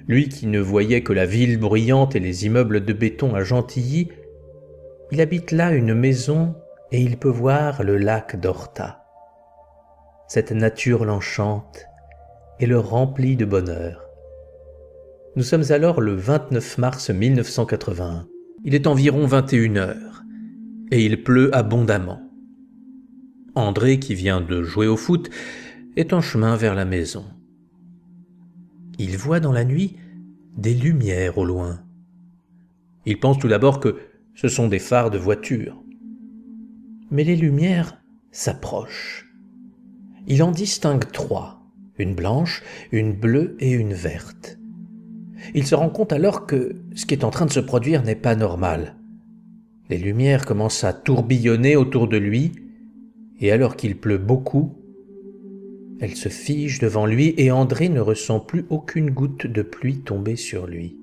Lui qui ne voyait que la ville bruyante et les immeubles de béton à Gentilly, il habite là une maison et il peut voir le lac d'Horta. Cette nature l'enchante et le remplit de bonheur. Nous sommes alors le 29 mars 1981. Il est environ 21 heures et il pleut abondamment. André, qui vient de jouer au foot, est en chemin vers la maison. Il voit dans la nuit des lumières au loin. Il pense tout d'abord que ce sont des phares de voiture. Mais les lumières s'approchent. Il en distingue 3, une blanche, une bleue et une verte. Il se rend compte alors que ce qui est en train de se produire n'est pas normal. Les lumières commencent à tourbillonner autour de lui, et alors qu'il pleut beaucoup, elles se figent devant lui et André ne ressent plus aucune goutte de pluie tomber sur lui.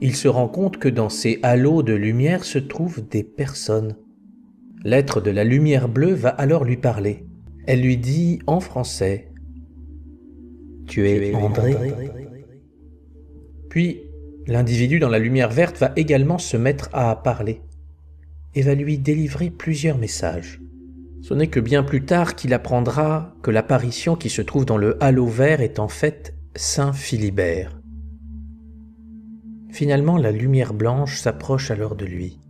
Il se rend compte que dans ces halos de lumière se trouvent des personnes. L'être de la lumière bleue va alors lui parler. Elle lui dit en français « Tu es André ?» Puis, l'individu dans la lumière verte va également se mettre à parler et va lui délivrer plusieurs messages. Ce n'est que bien plus tard qu'il apprendra que l'apparition qui se trouve dans le halo vert est en fait Saint Philibert. Finalement, la lumière blanche s'approche alors de lui.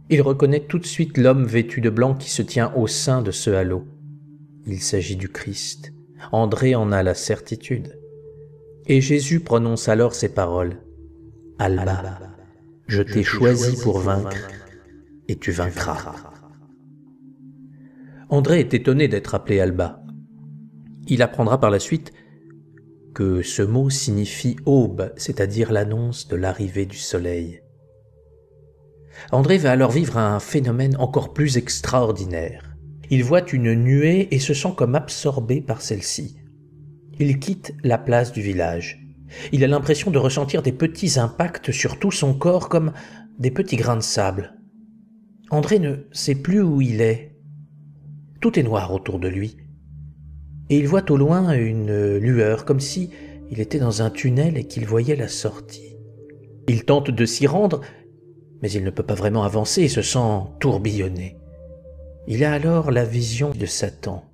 Il reconnaît tout de suite l'homme vêtu de blanc qui se tient au sein de ce halo. Il s'agit du Christ. André en a la certitude. Et Jésus prononce alors ces paroles. « Alba, je t'ai choisi pour vaincre, et tu vaincras. » André est étonné d'être appelé Alba. Il apprendra par la suite que ce mot signifie aube, c'est-à-dire l'annonce de l'arrivée du soleil. André va alors vivre un phénomène encore plus extraordinaire. Il voit une nuée et se sent comme absorbé par celle-ci. Il quitte la place du village. Il a l'impression de ressentir des petits impacts sur tout son corps comme des petits grains de sable. André ne sait plus où il est. Tout est noir autour de lui. Et il voit au loin une lueur, comme si il était dans un tunnel et qu'il voyait la sortie. Il tente de s'y rendre, mais il ne peut pas vraiment avancer et se sent tourbillonner. Il a alors la vision de Satan.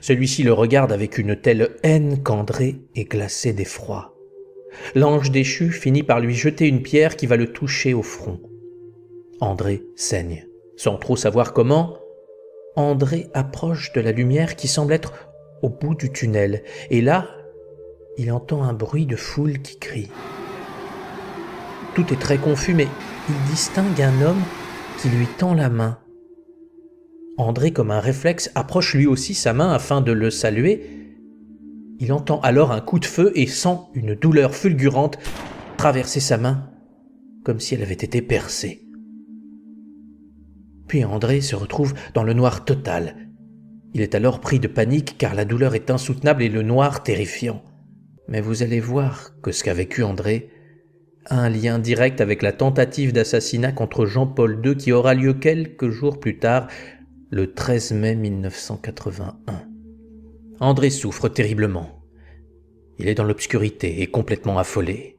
Celui-ci le regarde avec une telle haine qu'André est glacé d'effroi. L'ange déchu finit par lui jeter une pierre qui va le toucher au front. André saigne. Sans trop savoir comment, André approche de la lumière qui semble être au bout du tunnel. Et là, il entend un bruit de foule qui crie. Tout est très confus, mais il distingue un homme qui lui tend la main. André, comme un réflexe, approche lui aussi sa main afin de le saluer. Il entend alors un coup de feu et sent une douleur fulgurante traverser sa main, comme si elle avait été percée. Puis André se retrouve dans le noir total. Il est alors pris de panique car la douleur est insoutenable et le noir terrifiant. Mais vous allez voir que ce qu'a vécu André a un lien direct avec la tentative d'assassinat contre Jean-Paul II qui aura lieu quelques jours plus tard, le 13 mai 1981. André souffre terriblement. Il est dans l'obscurité et complètement affolé.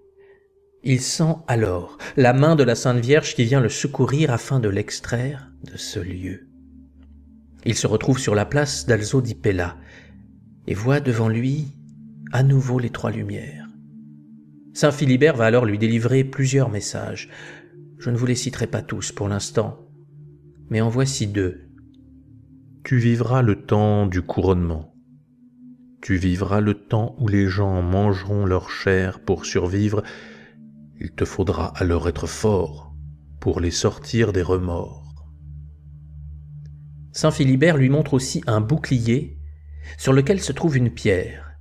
Il sent alors la main de la Sainte Vierge qui vient le secourir afin de l'extraire de ce lieu. Il se retrouve sur la place d'Alzo di Pella et voit devant lui à nouveau les 3 lumières. Saint Philibert va alors lui délivrer plusieurs messages. Je ne vous les citerai pas tous pour l'instant, mais en voici 2. Tu vivras le temps du couronnement. Tu vivras le temps où les gens mangeront leur chair pour survivre. Il te faudra alors être fort pour les sortir des remords. Saint Philibert lui montre aussi un bouclier sur lequel se trouve une pierre.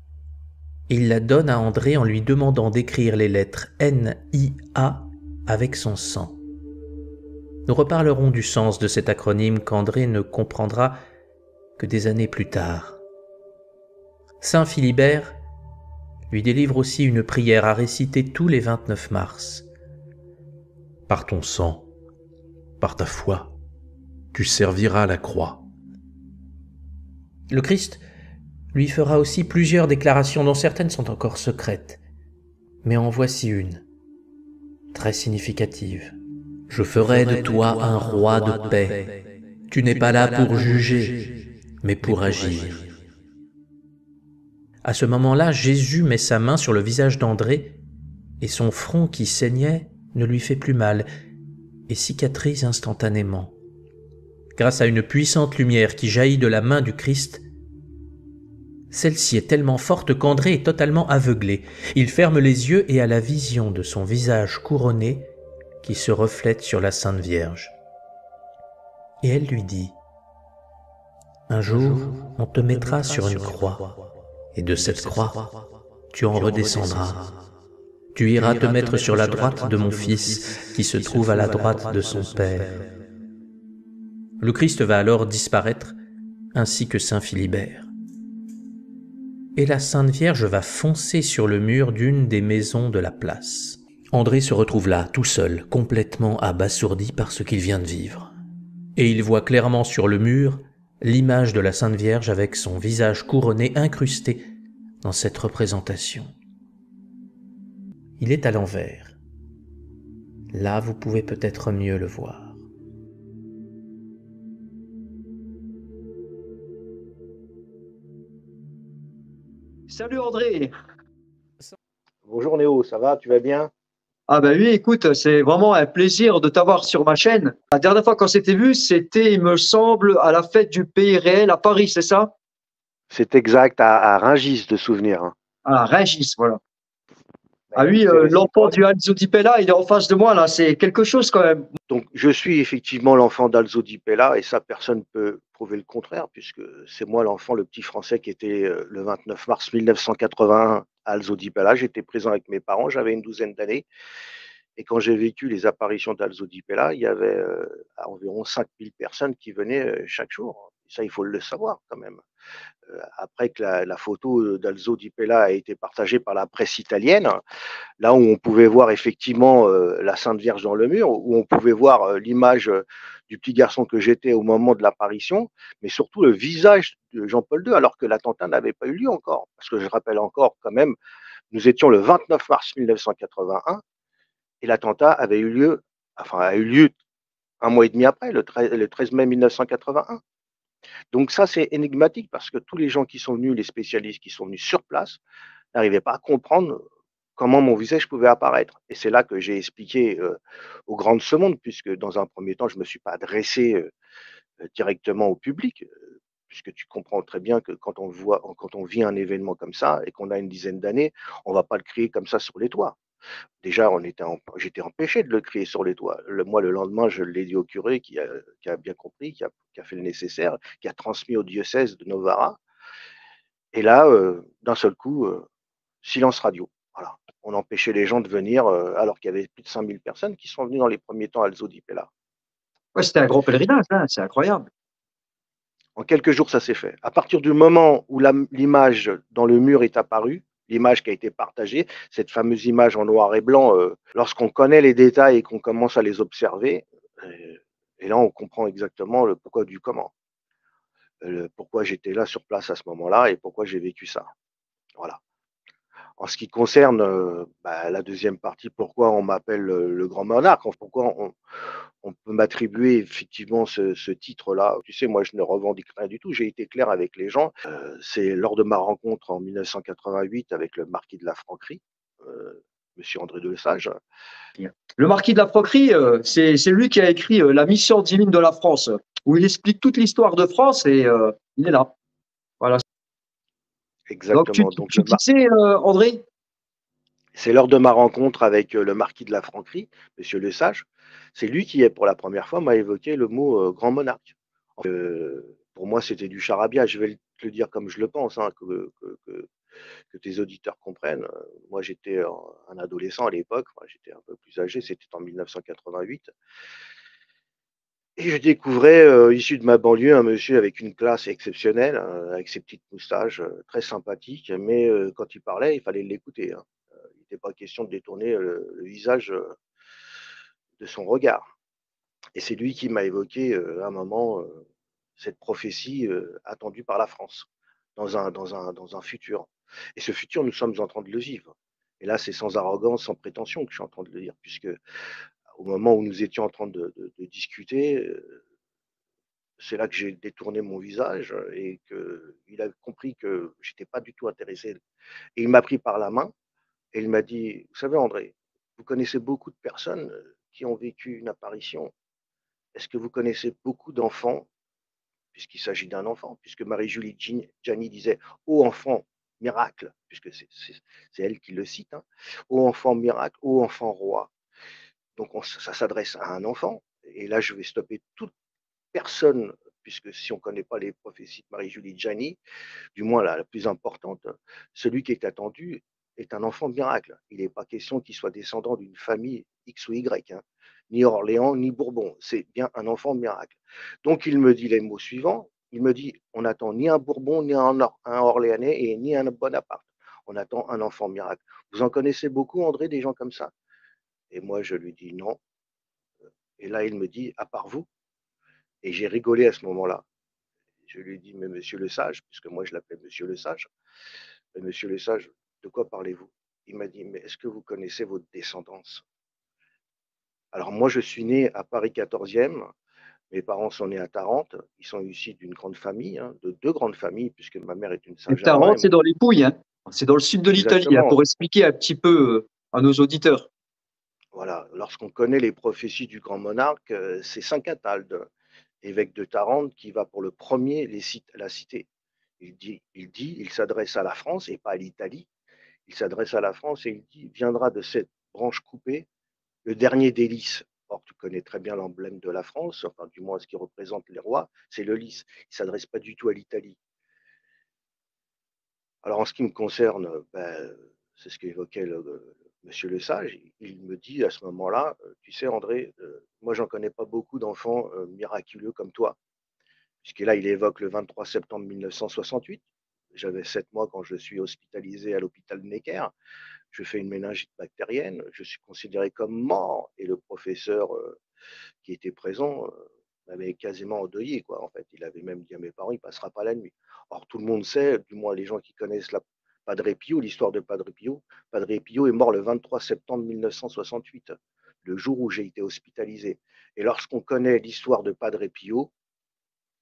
Il la donne à André en lui demandant d'écrire les lettres N-I-A avec son sang. Nous reparlerons du sens de cet acronyme qu'André ne comprendra que des années plus tard. Saint Philibert lui délivre aussi une prière à réciter tous les 29 mars. Par ton sang, par ta foi, tu serviras la croix. Le Christ lui fera aussi plusieurs déclarations dont certaines sont encore secrètes. Mais en voici une, très significative. Je ferai de toi un roi de paix. Tu n'es pas là pour juger, mais pour agir. À ce moment-là, Jésus met sa main sur le visage d'André et son front qui saignait ne lui fait plus mal et cicatrise instantanément. Grâce à une puissante lumière qui jaillit de la main du Christ, celle-ci est tellement forte qu'André est totalement aveuglé. Il ferme les yeux et a la vision de son visage couronné qui se reflète sur la Sainte Vierge. Et elle lui dit : « Un jour, on te mettra sur une croix, et de cette croix, tu en redescendras. Tu iras te mettre sur la droite de mon Fils, qui se trouve à la droite de son Père. » Le Christ va alors disparaître, ainsi que saint Philibert. Et la Sainte Vierge va foncer sur le mur d'une des maisons de la place. André se retrouve là, tout seul, complètement abasourdi par ce qu'il vient de vivre. Et il voit clairement sur le mur l'image de la Sainte Vierge avec son visage couronné incrusté dans cette représentation. Il est à l'envers. Là, vous pouvez peut-être mieux le voir. Salut André. Bonjour Néo, ça va? Tu vas bien? Ah ben oui, écoute, c'est vraiment un plaisir de t'avoir sur ma chaîne. La dernière fois qu'on s'était vu, c'était, il me semble, à la fête du pays réel à Paris, c'est ça? C'est exact, à Rungis de souvenir, hein. À Rungis, voilà. Bah, Ah écoute, oui, c'est l'enfant réciproque. du Alzo Di Pella, il est en face de moi là, c'est quelque chose quand même. Donc, je suis effectivement l'enfant d'Alzo Di Pella, et ça, personne ne peut prouver le contraire, puisque c'est moi l'enfant, le petit Français qui était le 29 mars 1981 à Alzo Di Pella. J'étais présent avec mes parents, j'avais une douzaine d'années, et quand j'ai vécu les apparitions d'Alzo Di Pella, il y avait environ 5000 personnes qui venaient chaque jour. Ça, il faut le savoir quand même. Après que la photo d'Alzo Di Pella a été partagée par la presse italienne, là où on pouvait voir effectivement la Sainte Vierge dans le mur, où on pouvait voir l'image du petit garçon que j'étais au moment de l'apparition, mais surtout le visage de Jean-Paul II, alors que l'attentat n'avait pas eu lieu encore. Parce que je rappelle encore quand même, nous étions le 29 mars 1981 et l'attentat avait eu lieu, enfin a eu lieu un mois et demi après, le 13 mai 1981. Donc ça, c'est énigmatique parce que tous les gens qui sont venus, les spécialistes qui sont venus sur place, n'arrivaient pas à comprendre comment mon visage pouvait apparaître. Et c'est là que j'ai expliqué au grand de ce monde, puisque dans un premier temps, je ne me suis pas adressé directement au public, puisque tu comprends très bien que quand on vit un événement comme ça et qu'on a une dizaine d'années, on ne va pas le crier comme ça sur les toits. Déjà, j'étais empêché de le crier sur les toits. Moi, le lendemain, je l'ai dit au curé qui a bien compris, qui a fait le nécessaire, qui a transmis au diocèse de Novara. Et là, d'un seul coup, silence radio. Voilà. On empêchait les gens de venir alors qu'il y avait plus de 5000 personnes qui sont venues dans les premiers temps à Alzo Di Pella. Ouais, c'était un gros pèlerinage, hein, c'est incroyable. En quelques jours, ça s'est fait. À partir du moment où l'image dans le mur est apparue, l'image qui a été partagée, cette fameuse image en noir et blanc, lorsqu'on connaît les détails et qu'on commence à les observer, et là on comprend exactement le pourquoi du comment. Pourquoi j'étais là sur place à ce moment-là et pourquoi j'ai vécu ça. Voilà. En ce qui concerne la deuxième partie, pourquoi on m'appelle le grand monarque, pourquoi on peut m'attribuer effectivement ce titre-là. Tu sais, moi, je ne revendique rien du tout. J'ai été clair avec les gens. C'est lors de ma rencontre en 1988 avec le marquis de la Franquerie, Monsieur André de Lesage. Le marquis de la Franquerie, c'est lui qui a écrit La mission divine de la France, où il explique toute l'histoire de France et il est là. Voilà. Donc Exactement. Donc, tu disais, André? c'est lors de ma rencontre avec le marquis de la Franquerie, Monsieur Lesage, c'est lui qui, pour la première fois, m'a évoqué le mot grand monarque. Pour moi, c'était du charabia. Je vais te le dire comme je le pense, hein, que tes auditeurs comprennent. Moi, j'étais un adolescent à l'époque. Enfin, j'étais un peu plus âgé. C'était en 1988. Et je découvrais, issu de ma banlieue, un monsieur avec une classe exceptionnelle, avec ses petites moustaches, très sympathique. Mais quand il parlait, il fallait l'écouter, hein. Il n'était pas question de détourner le visage de son regard. Et c'est lui qui m'a évoqué à un moment cette prophétie attendue par la France dans un futur. Et ce futur, nous sommes en train de le vivre. Et là, c'est sans arrogance, sans prétention que je suis en train de le dire, puisque au moment où nous étions en train de discuter, c'est là que j'ai détourné mon visage et qu'il a compris que j'étais pas du tout intéressé. Et il m'a pris par la main et il m'a dit, vous savez, André, vous connaissez beaucoup de personnes qui ont vécu une apparition. Est-ce que vous connaissez beaucoup d'enfants, puisqu'il s'agit d'un enfant, puisque Marie-Julie Gianni disait, ô enfant miracle, puisque c'est elle qui le cite, hein, ô enfant miracle, ô enfant roi. Donc ça s'adresse à un enfant. Et là, je vais stopper toute personne, puisque si on ne connaît pas les prophéties de Marie-Julie Gianni, du moins la plus importante, celui qui est attendu est un enfant miracle. Il n'est pas question qu'il soit descendant d'une famille X ou Y, hein, ni Orléans, ni Bourbon. C'est bien un enfant miracle. Donc il me dit les mots suivants. Il me dit, on n'attend ni un Bourbon, ni un Orléanais, et ni un Bonaparte. On attend un enfant miracle. Vous en connaissez beaucoup, André, des gens comme ça? Et moi, je lui dis non. Et là, il me dit, à part vous. Et j'ai rigolé à ce moment-là. Je lui ai dit, mais monsieur le sage, puisque moi je l'appelais monsieur le sage, mais monsieur le sage, de quoi parlez-vous? Il m'a dit, mais est-ce que vous connaissez votre descendance? Alors moi, je suis né à Paris 14e, mes parents sont nés à Tarente, ils sont issus d'une grande famille, hein, de deux grandes familles, puisque ma mère est une Et Saint-Germain. Tarente, c'est dans les Pouilles, hein. C'est dans le sud de l'Italie, hein, Exactement. pour expliquer un petit peu à nos auditeurs. Voilà, lorsqu'on connaît les prophéties du grand monarque, c'est Saint Catalde, évêque de Tarente, qui va pour le premier la citer. Il s'adresse à la France et pas à l'Italie. Il s'adresse à la France et il dit, viendra de cette branche coupée le dernier des lys. Or, tu connais très bien l'emblème de la France, enfin du moins ce qui représente les rois, c'est le lys. Il ne s'adresse pas du tout à l'Italie. Alors en ce qui me concerne, ben, c'est ce qu'évoquait monsieur le sage. Il me dit à ce moment-là, tu sais André, moi j'en connais pas beaucoup d'enfants miraculeux comme toi. Puisque là, il évoque le 23 septembre 1968. J'avais 7 mois quand je suis hospitalisé à l'hôpital de Necker. Je fais une méningite bactérienne. Je suis considéré comme mort. Et le professeur qui était présent m'avait quasiment endeuillé, quoi. En fait, il avait même dit à mes parents, il ne passera pas la nuit. Or, tout le monde sait, du moins les gens qui connaissent Padre Pio, l'histoire de Padre Pio. Padre Pio est mort le 23 septembre 1968, le jour où j'ai été hospitalisé. Et lorsqu'on connaît l'histoire de Padre Pio,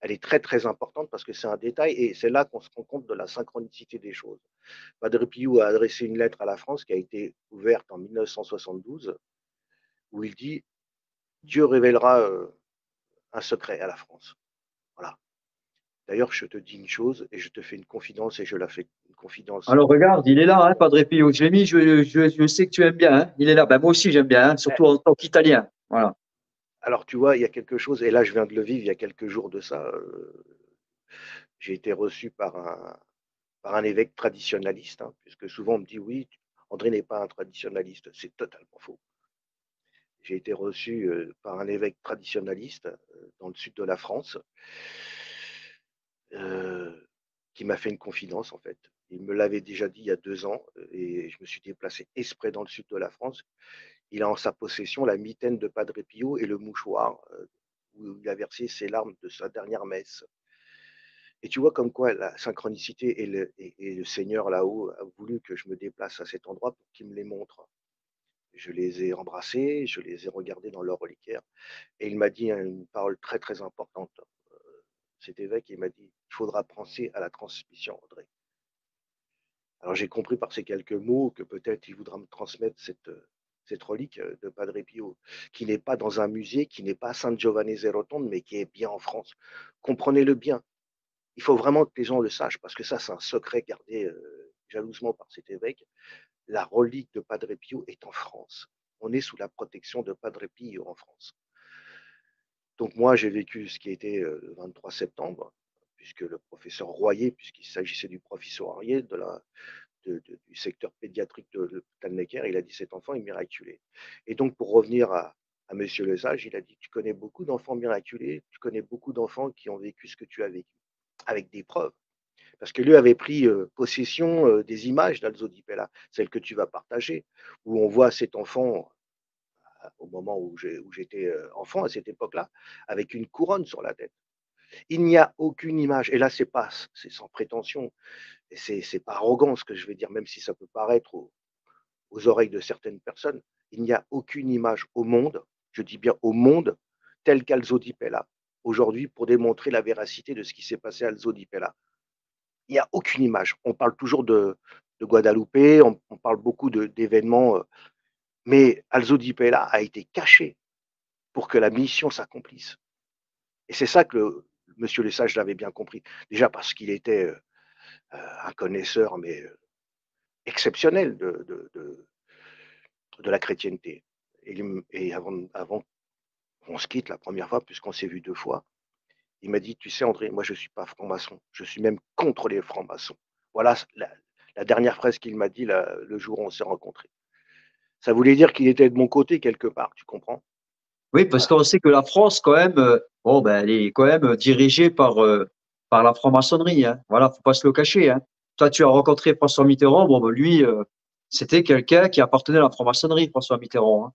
elle est très très importante parce que c'est un détail et c'est là qu'on se rend compte de la synchronicité des choses. Padre Pio a adressé une lettre à la France qui a été ouverte en 1972 où il dit Dieu révélera un secret à la France. Voilà. D'ailleurs, je te dis une chose et je te fais une confidence et je la fais une confidence. Alors regarde, il est là, hein, Padre Pio. Je l'ai mis, je sais que tu aimes bien, hein. Il est là. Ben, moi aussi, j'aime bien, hein, surtout en tant qu'Italien. Voilà. Alors, tu vois, il y a quelque chose, et là, je viens de le vivre il y a quelques jours de ça. J'ai été reçu par un évêque traditionnaliste, hein, puisque souvent on me dit oui, André n'est pas un traditionnaliste. C'est totalement faux. J'ai été reçu par un évêque traditionnaliste dans le sud de la France euh, qui m'a fait une confidence en fait. Il me l'avait déjà dit il y a 2 ans et je me suis déplacé exprès dans le sud de la France. Il a en sa possession la mitaine de Padre Pio et le mouchoir où il a versé ses larmes de sa dernière messe. Et tu vois comme quoi la synchronicité et le Seigneur là-haut a voulu que je me déplace à cet endroit pour qu'il me les montre. Je les ai embrassés, je les ai regardés dans leur reliquaire. Et il m'a dit une parole très très importante. Cet évêque, il m'a dit, il faudra penser à la transmission, André. Alors j'ai compris par ces quelques mots que peut-être il voudra me transmettre cette relique de Padre Pio, qui n'est pas dans un musée, qui n'est pas à San Giovanni Rotonde, mais qui est bien en France. Comprenez-le bien. Il faut vraiment que les gens le sachent, parce que ça, c'est un secret gardé jalousement par cet évêque. La relique de Padre Pio est en France. On est sous la protection de Padre Pio en France. Donc moi, j'ai vécu ce qui était le 23 septembre, puisque le professeur Royer, puisqu'il s'agissait du professeur Royer du secteur pédiatrique de l'hôpital Necker, il a dit cet enfant est miraculé. Et donc pour revenir à Monsieur Lesage, il a dit tu connais beaucoup d'enfants miraculés, tu connais beaucoup d'enfants qui ont vécu ce que tu as vécu, avec des preuves. Parce que lui avait pris possession des images d'Alzo Di Pella, celles que tu vas partager, où on voit cet enfant au moment où j'étais enfant à cette époque-là, avec une couronne sur la tête. Il n'y a aucune image, et là c'est sans prétention, et c'est pas arrogant ce que je vais dire, même si ça peut paraître aux oreilles de certaines personnes, il n'y a aucune image au monde, je dis bien au monde, telle qu'Alzo Di Pella, aujourd'hui, pour démontrer la véracité de ce qui s'est passé à Alzo Di Pella. Il n'y a aucune image. On parle toujours de Guadeloupe, on parle beaucoup d'événements, mais Alzo Di Pella a été caché pour que la mission s'accomplisse. Et c'est ça que Monsieur Le Sage l'avait bien compris. Déjà parce qu'il était un connaisseur, mais exceptionnel de la chrétienté. Et avant qu'on se quitte la première fois, puisqu'on s'est vu 2 fois, il m'a dit, tu sais André, moi je ne suis pas franc-maçon, je suis même contre les francs-maçons. Voilà la dernière phrase qu'il m'a dit le jour où on s'est rencontrés. Ça voulait dire qu'il était de mon côté quelque part, tu comprends? Oui, parce Voilà. qu'on sait que la France, quand même, bon, ben, elle est quand même dirigée par la franc-maçonnerie, hein. Voilà, faut pas se le cacher, hein. Toi, tu as rencontré François Mitterrand. Bon, ben, lui, c'était quelqu'un qui appartenait à la franc-maçonnerie, François Mitterrand, hein.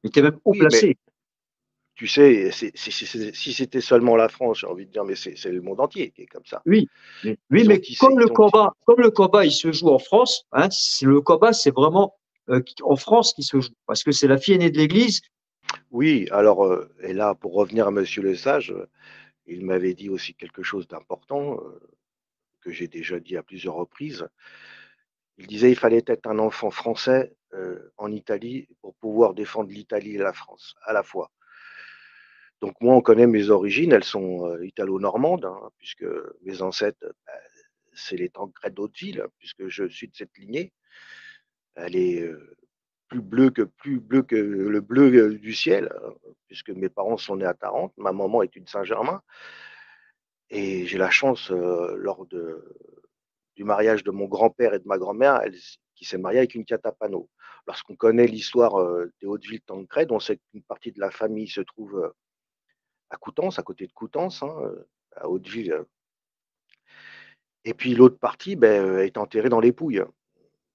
Il était même haut Oui, mais placé. tu sais, si c'était seulement la France, j'ai envie de dire, mais c'est le monde entier qui est comme ça. Oui, oui, Ils ont mais tissé, ils ont tissé. comme le combat, il se joue en France, hein, le combat, c'est vraiment en France qui se joue, parce que c'est la fille aînée de l'Église. Oui, alors, et là, pour revenir à Monsieur Le Sage, il m'avait dit aussi quelque chose d'important, que j'ai déjà dit à plusieurs reprises. Il disait il fallait être un enfant français en Italie pour pouvoir défendre l'Italie et la France à la fois. Donc moi, on connaît mes origines, elles sont italo-normandes, hein, puisque mes ancêtres, c'est les Tancrède d'Hauteville, puisque je suis de cette lignée. Elle est plus bleu que le bleu du ciel, puisque mes parents sont nés à Tarente, ma maman est une Saint-Germain, et j'ai la chance, du mariage de mon grand-père et de ma grand-mère, qui s'est mariée avec une Catapano. Lorsqu'on connaît l'histoire des Hauteville-Tancrède, on sait qu'une partie de la famille se trouve à Coutances, à côté de Coutances, hein, à Hauteville. Et puis l'autre partie est enterrée dans les Pouilles.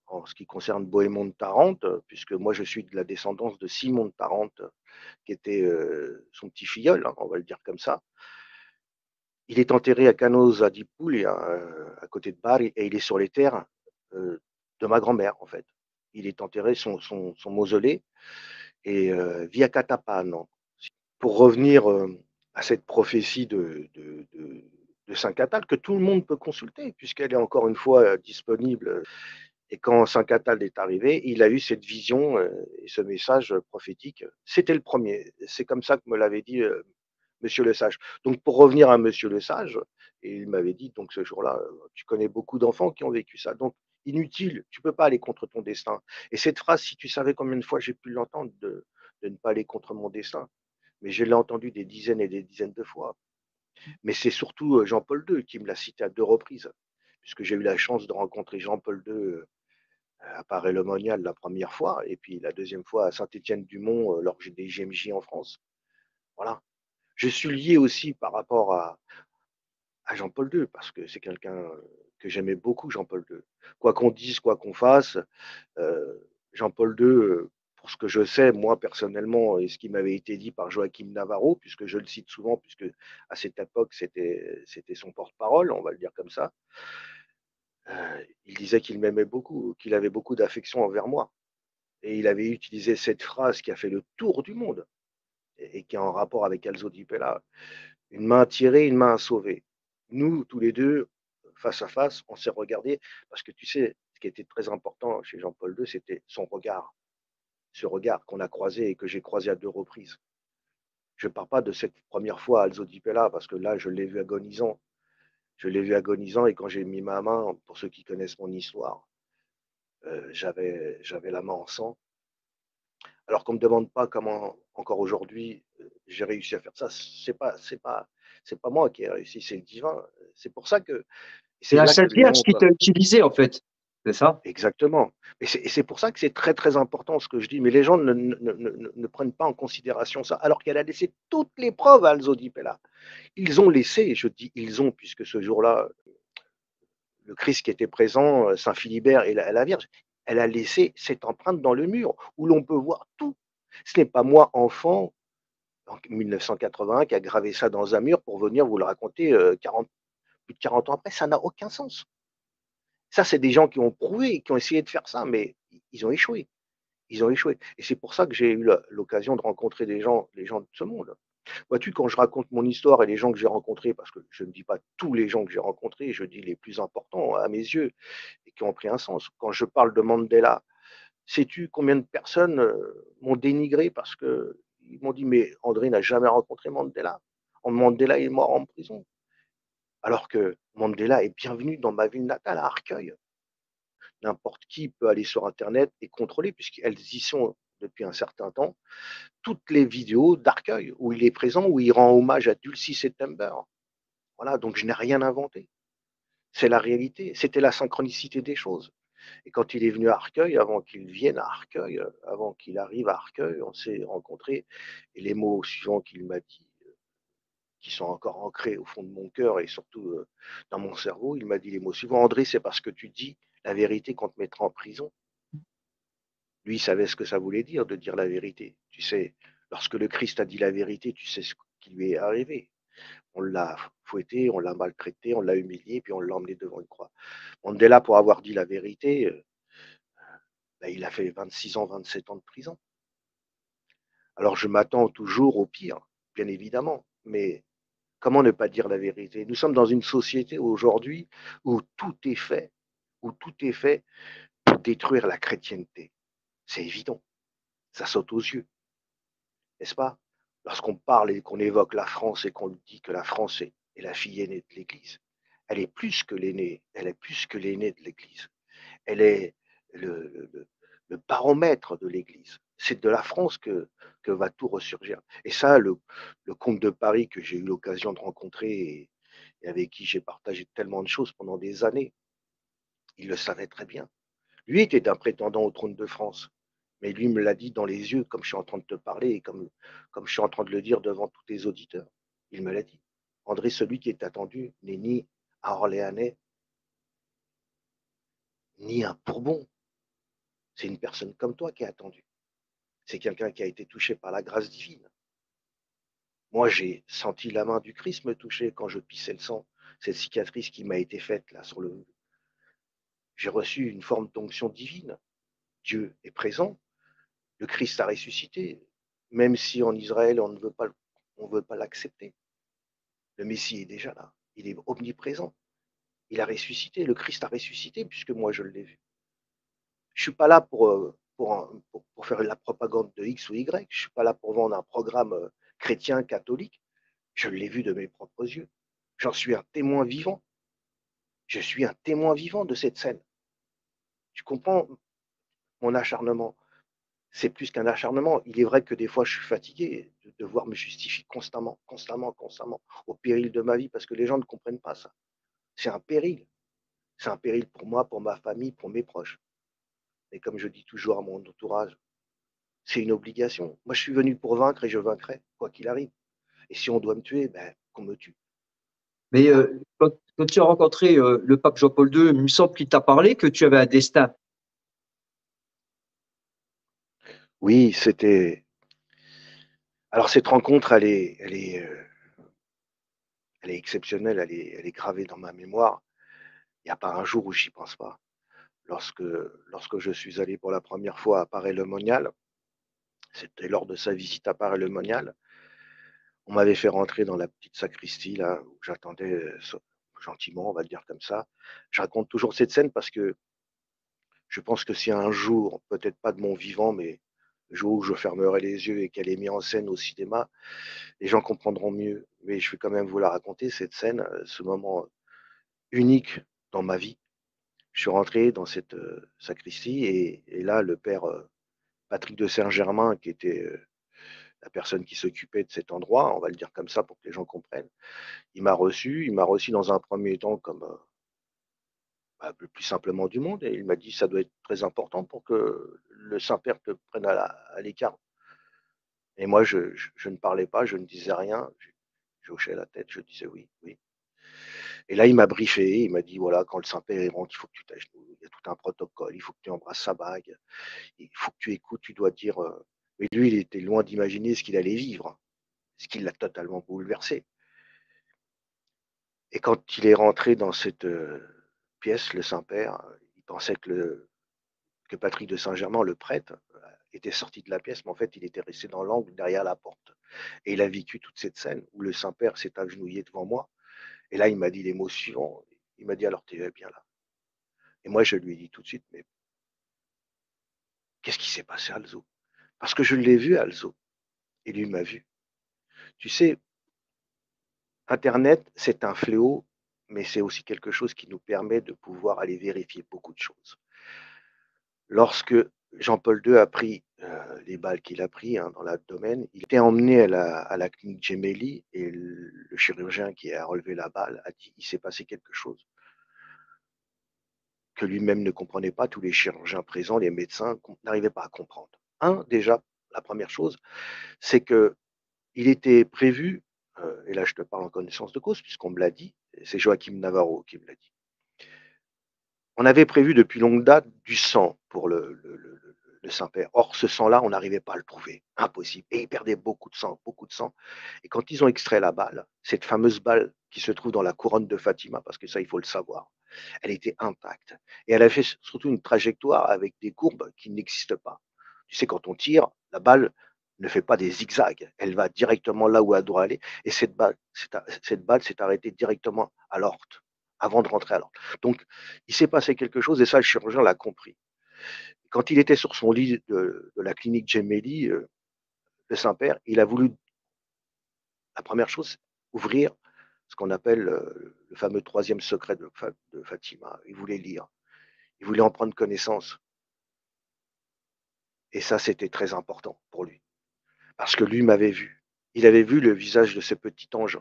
En ce qui concerne Bohémond de Tarente, puisque moi je suis de la descendance de Simon de Tarente, qui était son petit filleul, hein, on va le dire comme ça. Il est enterré à Canosa di Puglia, à côté de Bari, et il est sur les terres de ma grand-mère, en fait. Il est enterré, son mausolée est via Catapano. Pour revenir à cette prophétie de Saint Catal, que tout le monde peut consulter, puisqu'elle est encore une fois disponible. Et quand Saint Catal est arrivé, il a eu cette vision et ce message prophétique. C'était le premier. C'est comme ça que me l'avait dit Monsieur Le Sage. Donc pour revenir à Monsieur Le Sage, et il m'avait dit donc ce jour-là, tu connais beaucoup d'enfants qui ont vécu ça. Donc inutile, tu peux pas aller contre ton destin. Et cette phrase, si tu savais combien de fois j'ai pu l'entendre de ne pas aller contre mon destin, mais je l'ai entendu des dizaines et des dizaines de fois. Mais c'est surtout Jean-Paul II qui me l'a cité à 2 reprises, puisque j'ai eu la chance de rencontrer Jean-Paul II à Paray-le-Monial la première fois, et puis la deuxième fois à Saint-Étienne-du-Mont lors des JMJ en France. Voilà. Je suis lié aussi par rapport à Jean-Paul II, parce que c'est quelqu'un que j'aimais beaucoup, Jean-Paul II. Quoi qu'on dise, quoi qu'on fasse, Jean-Paul II, pour ce que je sais, moi personnellement, et ce qui m'avait été dit par Joachim Navarro, puisque je le cite souvent, puisque à cette époque, c'était son porte-parole, on va le dire comme ça, il disait qu'il m'aimait beaucoup, qu'il avait beaucoup d'affection envers moi. Et il avait utilisé cette phrase qui a fait le tour du monde et qui est en rapport avec Alzo Di Pella, une main tirée, une main à sauver. Nous, tous les deux, face à face, on s'est regardés parce que tu sais, ce qui était très important chez Jean-Paul II, c'était son regard, ce regard qu'on a croisé et que j'ai croisé à 2 reprises. Je ne parle pas de cette première fois à Alzo Di Pella parce que là, je l'ai vu agonisant. Je l'ai vu agonisant et quand j'ai mis ma main, pour ceux qui connaissent mon histoire, j'avais la main en sang. Alors qu'on ne me demande pas comment, encore aujourd'hui, j'ai réussi à faire ça. C'est pas moi qui ai réussi, c'est le divin. C'est pour ça que C'est c'est la là que Sainte les Vierge gens qui t'a doivent. utilisé, en fait. C'est ça? Exactement. Et c'est pour ça que c'est très très important ce que je dis. Mais les gens ne prennent pas en considération ça, alors qu'elle a laissé toutes les preuves à Alzo Di Pella. Ils ont laissé, je dis ils ont, puisque ce jour-là, le Christ qui était présent, Saint Philibert et la Vierge, elle a laissé cette empreinte dans le mur où l'on peut voir tout. Ce n'est pas moi, enfant, en 1981, qui a gravé ça dans un mur pour venir vous le raconter plus de 40 ans après. Ça n'a aucun sens. Ça, c'est des gens qui ont prouvé, qui ont essayé de faire ça, mais ils ont échoué. Ils ont échoué. Et c'est pour ça que j'ai eu l'occasion de rencontrer les gens de ce monde. Vois-tu, quand je raconte mon histoire et les gens que j'ai rencontrés, parce que je ne dis pas tous les gens que j'ai rencontrés, je dis les plus importants à mes yeux et qui ont pris un sens. Quand je parle de Mandela, sais-tu combien de personnes m'ont dénigré parce que ils m'ont dit mais André n'a jamais rencontré Mandela. Mandela est mort en prison. Alors que Mandela est bienvenu dans ma ville natale, à Arcueil. N'importe qui peut aller sur Internet et contrôler, puisqu'elles y sont depuis un certain temps, toutes les vidéos d'Arcueil où il est présent, où il rend hommage à Dulcie September. Voilà, donc je n'ai rien inventé. C'est la réalité, c'était la synchronicité des choses. Et quand il est venu à Arcueil, avant qu'il vienne à Arcueil, avant qu'il arrive à Arcueil, on s'est rencontrés. Et les mots suivants qu'il m'a dit, qui sont encore ancrés au fond de mon cœur et surtout dans mon cerveau, il m'a dit les mots suivants: André, c'est parce que tu dis la vérité qu'on te mettra en prison. Lui, il savait ce que ça voulait dire de dire la vérité. Tu sais, lorsque le Christ a dit la vérité, tu sais ce qui lui est arrivé. On l'a fouetté, on l'a maltraité, on l'a humilié, puis on l'a emmené devant une croix. Mandela, pour avoir dit la vérité, ben, il a fait 26 ans, 27 ans de prison. Alors je m'attends toujours au pire, bien évidemment, mais comment ne pas dire la vérité? Nous sommes dans une société aujourd'hui où tout est fait pour détruire la chrétienté. C'est évident, ça saute aux yeux, n'est-ce pas? Lorsqu'on parle et qu'on évoque la France et qu'on dit que la France est la fille aînée de l'Église, elle est plus que l'aînée, elle est plus que l'aînée de l'Église. Elle est le baromètre de l'Église. C'est de la France que va tout ressurgir. Et ça, le comte de Paris que j'ai eu l'occasion de rencontrer et avec qui j'ai partagé tellement de choses pendant des années, il le savait très bien. Lui était un prétendant au trône de France. Mais lui me l'a dit dans les yeux, comme je suis en train de te parler et comme je suis en train de le dire devant tous tes auditeurs. Il me l'a dit. André, celui qui est attendu, n'est ni un Orléanais, ni un Bourbon. C'est une personne comme toi qui est attendue. C'est quelqu'un qui a été touché par la grâce divine. Moi, j'ai senti la main du Christ me toucher quand je pissais le sang. Cette cicatrice qui m'a été faite là sur le... J'ai reçu une forme d'onction divine. Dieu est présent. Le Christ a ressuscité. Même si en Israël, on ne veut pas l'accepter. Le Messie est déjà là. Il est omniprésent. Il a ressuscité. Le Christ a ressuscité puisque moi, je l'ai vu. Je suis pas là pour faire la propagande de X ou Y. Je suis pas là pour vendre un programme chrétien, catholique. Je l'ai vu de mes propres yeux. J'en suis un témoin vivant. Je suis un témoin vivant de cette scène. Tu comprends mon acharnement? C'est plus qu'un acharnement. Il est vrai que des fois, je suis fatigué de devoir me justifier constamment, constamment, constamment, au péril de ma vie, parce que les gens ne comprennent pas ça. C'est un péril. C'est un péril pour moi, pour ma famille, pour mes proches. Et comme je dis toujours à mon entourage, c'est une obligation. Moi, je suis venu pour vaincre et je vaincrai, quoi qu'il arrive. Et si on doit me tuer, ben, qu'on me tue. Mais Voilà. quand tu as rencontré le pape Jean-Paul II, il me semble qu'il t'a parlé que tu avais un destin. Oui, c'était. Alors, cette rencontre, elle est exceptionnelle, elle est gravée dans ma mémoire. Il n'y a pas un jour où j'y pense pas. Lorsque je suis allé pour la première fois à Paray-le-Monial, c'était lors de sa visite à Paray-le-Monial, on m'avait fait rentrer dans la petite sacristie, là, où j'attendais gentiment, on va le dire comme ça. Je raconte toujours cette scène parce que je pense que si un jour, peut-être pas de mon vivant, mais le jour où je fermerai les yeux et qu'elle est mise en scène au cinéma, les gens comprendront mieux. Mais je vais quand même vous la raconter, cette scène, ce moment unique dans ma vie. Je suis rentré dans cette sacristie et là, le père Patrick de Saint-Germain, qui était la personne qui s'occupait de cet endroit, on va le dire comme ça pour que les gens comprennent, il m'a reçu dans un premier temps comme le plus simplement du monde et il m'a dit ça doit être très important pour que le Saint-Père te prenne à l'écart. Et moi, je ne parlais pas, je ne disais rien, je hochais la tête, je disais oui, oui. Et là, il m'a briefé, il m'a dit voilà, quand le Saint-Père il rentre, il faut que tu t'agenouilles, il y a tout un protocole, il faut que tu embrasses sa bague, il faut que tu écoutes, tu dois dire. Mais lui, il était loin d'imaginer ce qu'il allait vivre, ce qui l'a totalement bouleversé. Et quand il est rentré dans cette pièce, le Saint-Père, il pensait que que Patrick de Saint-Germain, le prêtre, était sorti de la pièce, mais en fait, il était resté dans l'angle derrière la porte. Et il a vécu toute cette scène où le Saint-Père s'est agenouillé devant moi. Et là, il m'a dit les mots suivants. Il m'a dit, alors tu es bien là. Et moi, je lui ai dit tout de suite, mais qu'est-ce qui s'est passé, Alzo? Parce que je l'ai vu, Alzo. Et lui m'a vu. Tu sais, Internet, c'est un fléau, mais c'est aussi quelque chose qui nous permet de pouvoir aller vérifier beaucoup de choses. Lorsque Jean-Paul II a pris les balles qu'il a pris dans l'abdomen, il était emmené à la clinique Gemelli et le chirurgien qui a relevé la balle a dit il s'est passé quelque chose que lui-même ne comprenait pas, tous les chirurgiens présents, les médecins n'arrivaient pas à comprendre. Déjà, la première chose, c'est que il était prévu, et là je te parle en connaissance de cause puisqu'on me l'a dit, c'est Joachim Navarro qui me l'a dit. On avait prévu depuis longue date du sang pour le Saint-Père. Or, ce sang-là, on n'arrivait pas à le trouver. Impossible. Et il perdait beaucoup de sang, beaucoup de sang. Et quand ils ont extrait la balle, cette fameuse balle qui se trouve dans la couronne de Fatima, parce que ça, il faut le savoir, elle était intacte. Et elle a fait surtout une trajectoire avec des courbes qui n'existent pas. Tu sais, quand on tire, la balle ne fait pas des zigzags. Elle va directement là où elle doit aller. Et cette balle s'est arrêtée directement à l'orte, avant de rentrer à l'orte. Donc, il s'est passé quelque chose et ça, le chirurgien l'a compris. Quand il était sur son lit de la clinique Gemelli, le Saint-Père, il a voulu, la première chose, ouvrir ce qu'on appelle le fameux troisième secret de Fatima. Il voulait lire, il voulait en prendre connaissance. Et ça, c'était très important pour lui. Parce que lui m'avait vu. Il avait vu le visage de ce petit ange,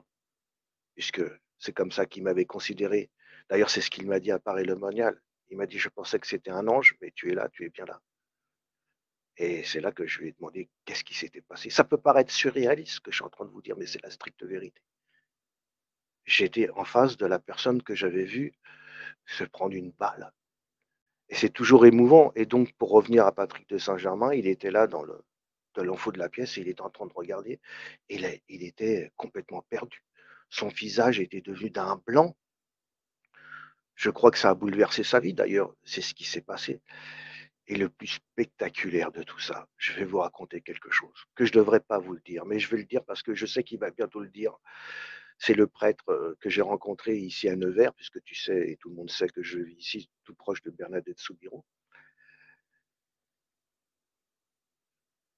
puisque c'est comme ça qu'il m'avait considéré. D'ailleurs, c'est ce qu'il m'a dit à Paris Le Monial. Il m'a dit, je pensais que c'était un ange, mais tu es là, tu es bien là. Et c'est là que je lui ai demandé qu'est-ce qui s'était passé. Ça peut paraître surréaliste ce que je suis en train de vous dire, mais c'est la stricte vérité. J'étais en face de la personne que j'avais vue se prendre une balle. Et c'est toujours émouvant. Et donc, pour revenir à Patrick de Saint-Germain, il était là dans l'enfant de la pièce et il était en train de regarder. Et il était complètement perdu. Son visage était devenu d'un blanc. Je crois que ça a bouleversé sa vie, d'ailleurs. C'est ce qui s'est passé. Et le plus spectaculaire de tout ça, je vais vous raconter quelque chose que je ne devrais pas vous le dire, mais je vais le dire parce que je sais qu'il va bientôt le dire. C'est le prêtre que j'ai rencontré ici à Nevers, puisque tu sais, et tout le monde sait que je vis ici, tout proche de Bernadette Soubirous.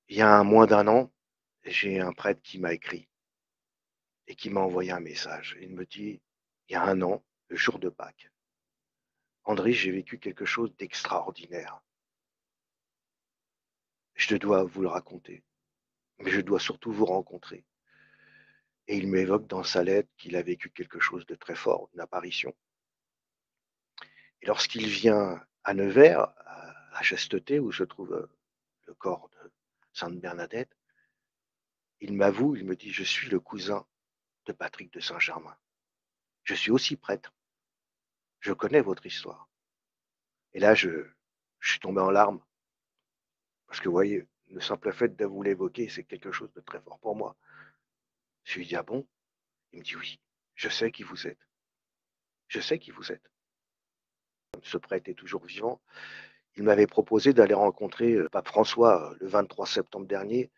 Il y a moins d'un an, j'ai un prêtre qui m'a écrit et qui m'a envoyé un message. Il me dit, il y a un an, le jour de Pâques, André, j'ai vécu quelque chose d'extraordinaire. Je dois vous le raconter, mais je dois surtout vous rencontrer. Et il m'évoque dans sa lettre qu'il a vécu quelque chose de très fort, une apparition. Et lorsqu'il vient à Nevers, à Chasteté, où se trouve le corps de Sainte Bernadette, il m'avoue, il me dit, je suis le cousin de Patrick de Saint-Germain. Je suis aussi prêtre. Je connais votre histoire. Et là, je suis tombé en larmes. Parce que vous voyez, le simple fait de vous l'évoquer, c'est quelque chose de très fort pour moi. Je lui dis, ah bon? Il me dit, oui, je sais qui vous êtes. Je sais qui vous êtes. Ce prêtre est toujours vivant. Il m'avait proposé d'aller rencontrer Pape François le 23 septembre dernier.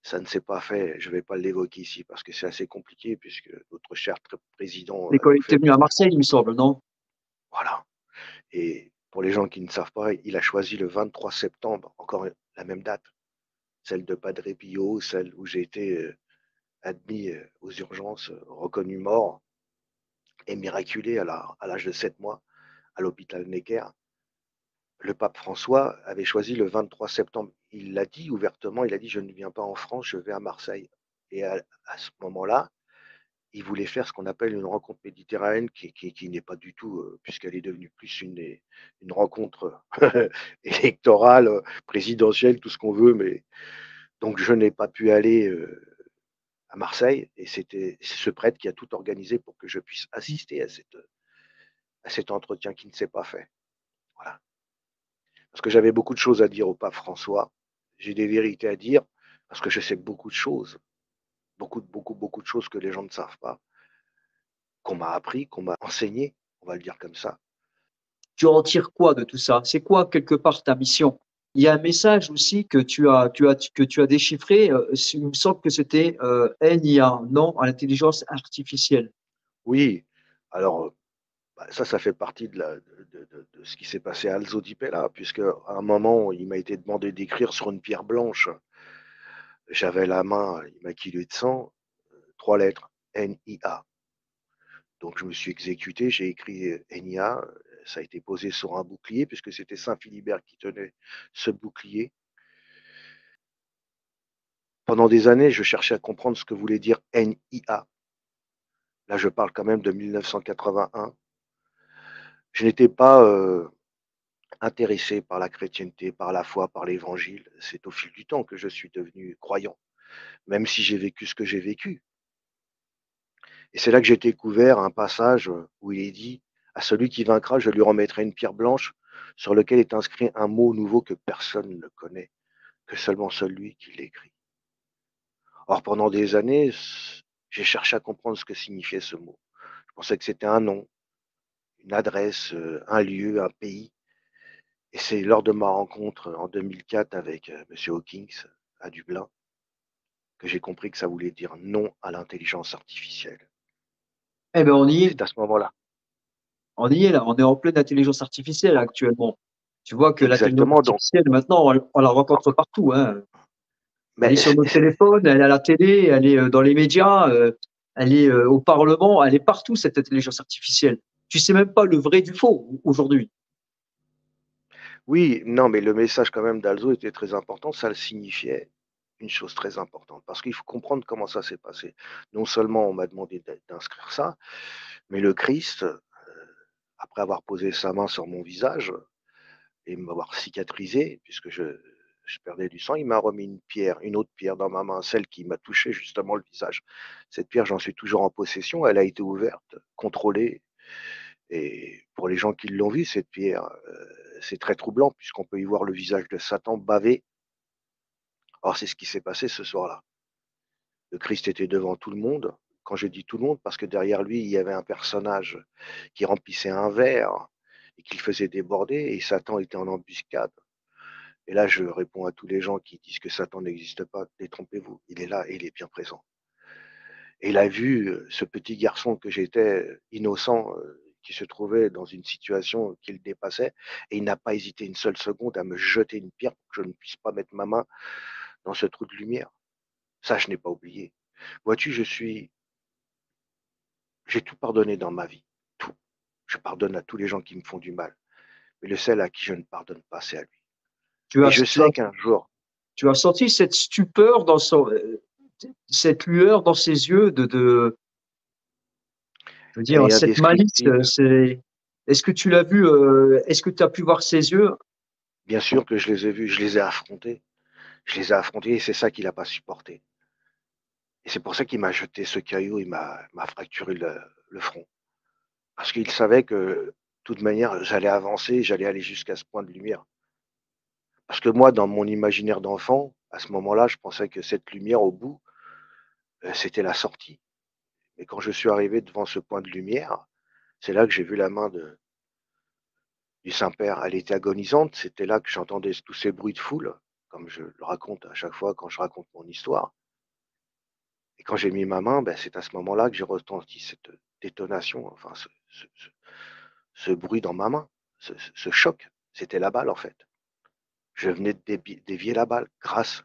Ça ne s'est pas fait. Je ne vais pas l'évoquer ici parce que c'est assez compliqué puisque notre cher président Mais quand il était fait. venu à Marseille, il me semble, non? Voilà. Et pour les gens qui ne savent pas, il a choisi le 23 septembre, encore la même date, celle de Padre Pio, celle où j'ai été admis aux urgences, reconnu mort et miraculé à l'âge de 7 mois à l'hôpital Necker. Le pape François avait choisi le 23 septembre. Il l'a dit ouvertement, il a dit, je ne viens pas en France, je vais à Marseille. Et à ce moment-là, il voulait faire ce qu'on appelle une rencontre méditerranéenne qui n'est pas du tout, puisqu'elle est devenue plus une rencontre électorale, présidentielle, tout ce qu'on veut. Mais donc je n'ai pas pu aller à Marseille et c'est ce prêtre qui a tout organisé pour que je puisse assister à cet entretien qui ne s'est pas fait. Voilà. Parce que j'avais beaucoup de choses à dire au pape François. J'ai des vérités à dire parce que je sais beaucoup de choses, beaucoup de choses que les gens ne savent pas, qu'on m'a appris, qu'on m'a enseigné, on va le dire comme ça. tu en tires quoi de tout ça? C'est quoi quelque part ta mission? Il y a un message aussi que tu as déchiffré, il me semble que c'était, NIA, non à l'intelligence artificielle. Oui, alors, bah, ça fait partie de ce qui s'est passé à Alzo Di Pella, puisque à un moment, il m'a été demandé d'écrire sur une pierre blanche. J'avais la main immaculée de sang, 3 lettres, NIA. Donc je me suis exécuté, j'ai écrit NIA, ça a été posé sur un bouclier, puisque c'était Saint-Philibert qui tenait ce bouclier. Pendant des années, je cherchais à comprendre ce que voulait dire NIA. Là, je parle quand même de 1981. Je n'étais pas intéressé par la chrétienté, par la foi, par l'évangile. C'est au fil du temps que je suis devenu croyant, même si j'ai vécu ce que j'ai vécu. Et c'est là que j'ai découvert un passage où il est dit, à celui qui vaincra, je lui remettrai une pierre blanche sur laquelle est inscrit un mot nouveau que personne ne connaît, que seulement celui qui l'écrit. Or, pendant des années, j'ai cherché à comprendre ce que signifiait ce mot. Je pensais que c'était un nom, une adresse, un lieu, un pays. Et c'est lors de ma rencontre en 2004 avec Monsieur Hawkins à Dublin que j'ai compris que ça voulait dire non à l'intelligence artificielle. Eh ben, on y est, C'est à ce moment-là. on y est là, on est en pleine intelligence artificielle actuellement. Tu vois que l'intelligence Exactement. Donc, artificielle maintenant, on la rencontre partout, hein. Elle mais est sur nos téléphones, elle est à la télé, elle est, dans les médias, elle est, au parlement, elle est partout cette intelligence artificielle. Tu sais même pas le vrai du faux aujourd'hui. oui, non, mais le message quand même d'Alzo était très important. Ça le signifiait une chose très importante, parce qu'il faut comprendre comment ça s'est passé. Non seulement on m'a demandé d'inscrire ça, mais le Christ, après avoir posé sa main sur mon visage et m'avoir cicatrisé, puisque je perdais du sang, il m'a remis une pierre, une autre pierre dans ma main, celle qui m'a touché justement le visage. Cette pierre, j'en suis toujours en possession. Elle a été ouverte, contrôlée. Et pour les gens qui l'ont vue, cette pierre, c'est très troublant, puisqu'on peut y voir le visage de Satan bavé. Or, c'est ce qui s'est passé ce soir-là. Le Christ était devant tout le monde. Quand je dis tout le monde, parce que derrière lui, il y avait un personnage qui remplissait un verre et qu'il faisait déborder, et Satan était en embuscade. Et là, je réponds à tous les gens qui disent que Satan n'existe pas. Détrompez-vous, il est là et il est bien présent. Et il a vu ce petit garçon que j'étais, innocent, qui se trouvait dans une situation qui le dépassait, et il n'a pas hésité une seule seconde à me jeter une pierre pour que je ne puisse pas mettre ma main dans ce trou de lumière. Ça, je n'ai pas oublié. Vois-tu, j'ai tout pardonné dans ma vie. Tout. Je pardonne à tous les gens qui me font du mal. Mais le seul à qui je ne pardonne pas, c'est à lui. Tu Et as je tu as sais qu'un jour, tu as senti cette stupeur dans son, cette lueur dans ses yeux je veux elle dire, est cette malice, indescriptible. c'est est-ce que tu l'as vu, est-ce que tu as pu voir ses yeux? Bien sûr que je les ai vus, je les ai affrontés. Je les ai affrontés et c'est ça qu'il n'a pas supporté. Et c'est pour ça qu'il m'a jeté ce caillou, il m'a fracturé le front. Parce qu'il savait que, de toute manière, j'allais avancer, j'allais aller jusqu'à ce point de lumière. Parce que moi, dans mon imaginaire d'enfant, à ce moment-là, je pensais que cette lumière au bout, c'était la sortie. Mais quand je suis arrivé devant ce point de lumière, c'est là que j'ai vu la main du Saint-Père. Elle était agonisante, c'était là que j'entendais tous ces bruits de foule, comme je le raconte à chaque fois quand je raconte mon histoire. Et quand j'ai mis ma main, ben, c'est à ce moment-là que j'ai ressenti cette détonation, enfin ce bruit dans ma main, ce choc. C'était la balle en fait. Je venais de dévier la balle grâce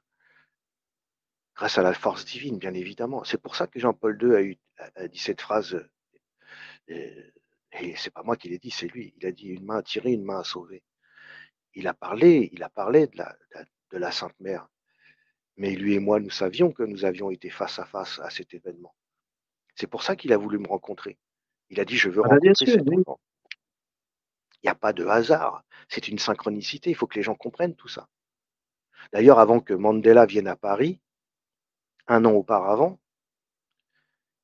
à la force divine, bien évidemment. C'est pour ça que Jean-Paul II a dit cette phrase, et c'est pas moi qui l'ai dit, c'est lui. Il a dit une main à tirer, une main à sauver. Il a parlé de la Sainte Mère. Mais lui et moi, nous savions que nous avions été face à cet événement. C'est pour ça qu'il a voulu me rencontrer. Il a dit, je veux Ah bah, bien rencontrer sûr, cet oui. enfant. Il n'y a pas de hasard. C'est une synchronicité. Il faut que les gens comprennent tout ça. D'ailleurs, avant que Mandela vienne à Paris, un an auparavant,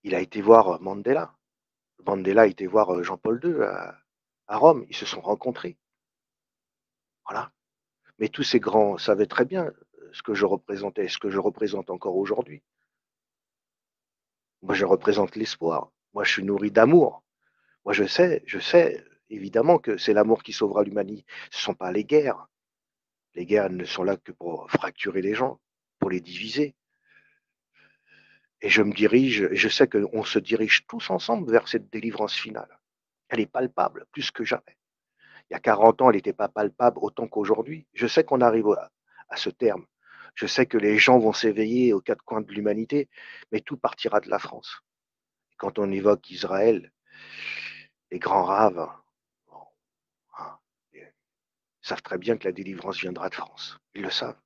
il a été voir Mandela. Mandela a été voir Jean-Paul II à Rome. Ils se sont rencontrés. Voilà. Mais tous ces grands savaient très bien ce que je représentais, ce que je représente encore aujourd'hui. Moi, je représente l'espoir. Moi, je suis nourri d'amour. Moi, je sais, Évidemment que c'est l'amour qui sauvera l'humanité. Ce ne sont pas les guerres. Les guerres, elles ne sont là que pour fracturer les gens, pour les diviser. Et je sais qu'on se dirige tous ensemble vers cette délivrance finale. Elle est palpable, plus que jamais. Il y a 40 ans, elle n'était pas palpable autant qu'aujourd'hui. Je sais qu'on arrive à ce terme. Je sais que les gens vont s'éveiller aux quatre coins de l'humanité, mais tout partira de la France. Quand on évoque Israël, les grands raves bon, hein, ils savent très bien que la délivrance viendra de France. Ils le savent.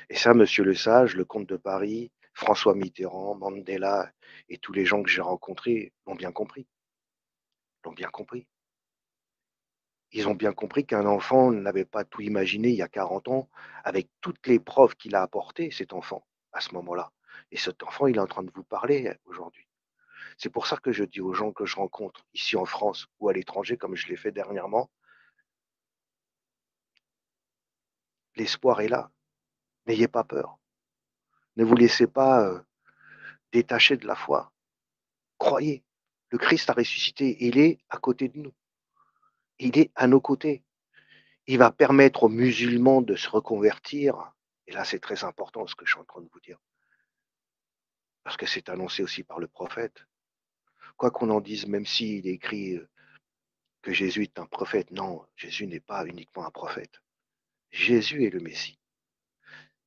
Et ça, Monsieur Le Sage, le comte de Paris, François Mitterrand, Mandela et tous les gens que j'ai rencontrés l'ont bien compris. L'ont bien compris. Ils ont bien compris qu'un enfant n'avait pas tout imaginé il y a 40 ans, avec toutes les preuves qu'il a apportées, cet enfant, à ce moment-là. Et cet enfant, il est en train de vous parler aujourd'hui. C'est pour ça que je dis aux gens que je rencontre ici en France ou à l'étranger, comme je l'ai fait dernièrement, l'espoir est là. N'ayez pas peur. Ne vous laissez pas détacher de la foi. Croyez. Le Christ a ressuscité. Il est à côté de nous. Il est à nos côtés. Il va permettre aux musulmans de se reconvertir. Et là, c'est très important ce que je suis en train de vous dire. Parce que c'est annoncé aussi par le prophète. Quoi qu'on en dise, même s'il est écrit que Jésus est un prophète, non, Jésus n'est pas uniquement un prophète. Jésus est le Messie.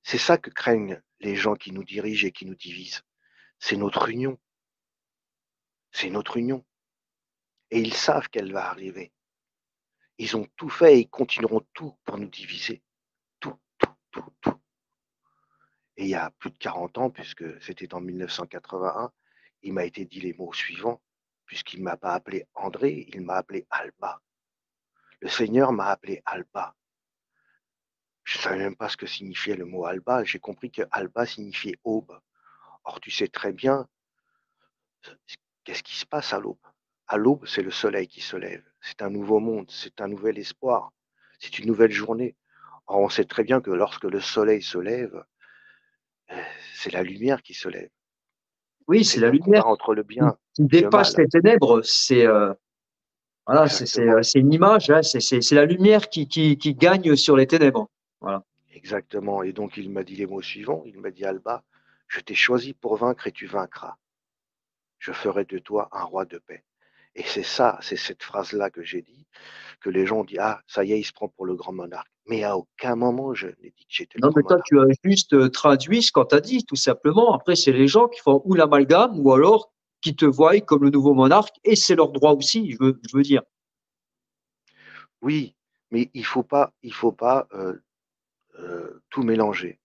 C'est ça que craignent les gens qui nous dirigent et qui nous divisent. C'est notre union. C'est notre union. Et ils savent qu'elle va arriver. Ils ont tout fait et ils continueront tout pour nous diviser. Tout, tout, tout, tout. Et il y a plus de 40 ans, puisque c'était en 1981, il m'a été dit les mots suivants, puisqu'il ne m'a pas appelé André, il m'a appelé Alba. Le Seigneur m'a appelé Alba. Je ne savais même pas ce que signifiait le mot Alba. J'ai compris que Alba signifiait aube. Or, tu sais très bien, qu'est-ce qui se passe à l'aube? À l'aube, c'est le soleil qui se lève. C'est un nouveau monde, c'est un nouvel espoir, c'est une nouvelle journée. Or, on sait très bien que lorsque le soleil se lève, c'est la lumière qui se lève. Oui, c'est C'est la un combat lumière entre le qui bien et le dépasse mal. les ténèbres. Voilà, Exactement, c'est une image, hein, c'est la lumière qui gagne sur les ténèbres. Voilà. exactement. Et donc, il m'a dit les mots suivants. Il m'a dit, Alba, je t'ai choisi pour vaincre et tu vaincras. Je ferai de toi un roi de paix. Et c'est ça, c'est cette phrase-là que j'ai dit, que les gens ont dit, ah, ça y est, il se prend pour le grand monarque. Mais à aucun moment, je n'ai dit que j'étais le Non, grand mais toi, monarque. tu as juste traduit ce qu'on t'a dit, tout simplement. Après, c'est les gens qui font ou l'amalgame, ou alors qui te voient comme le nouveau monarque, et c'est leur droit aussi, je veux dire. Oui, mais il faut pas tout mélanger.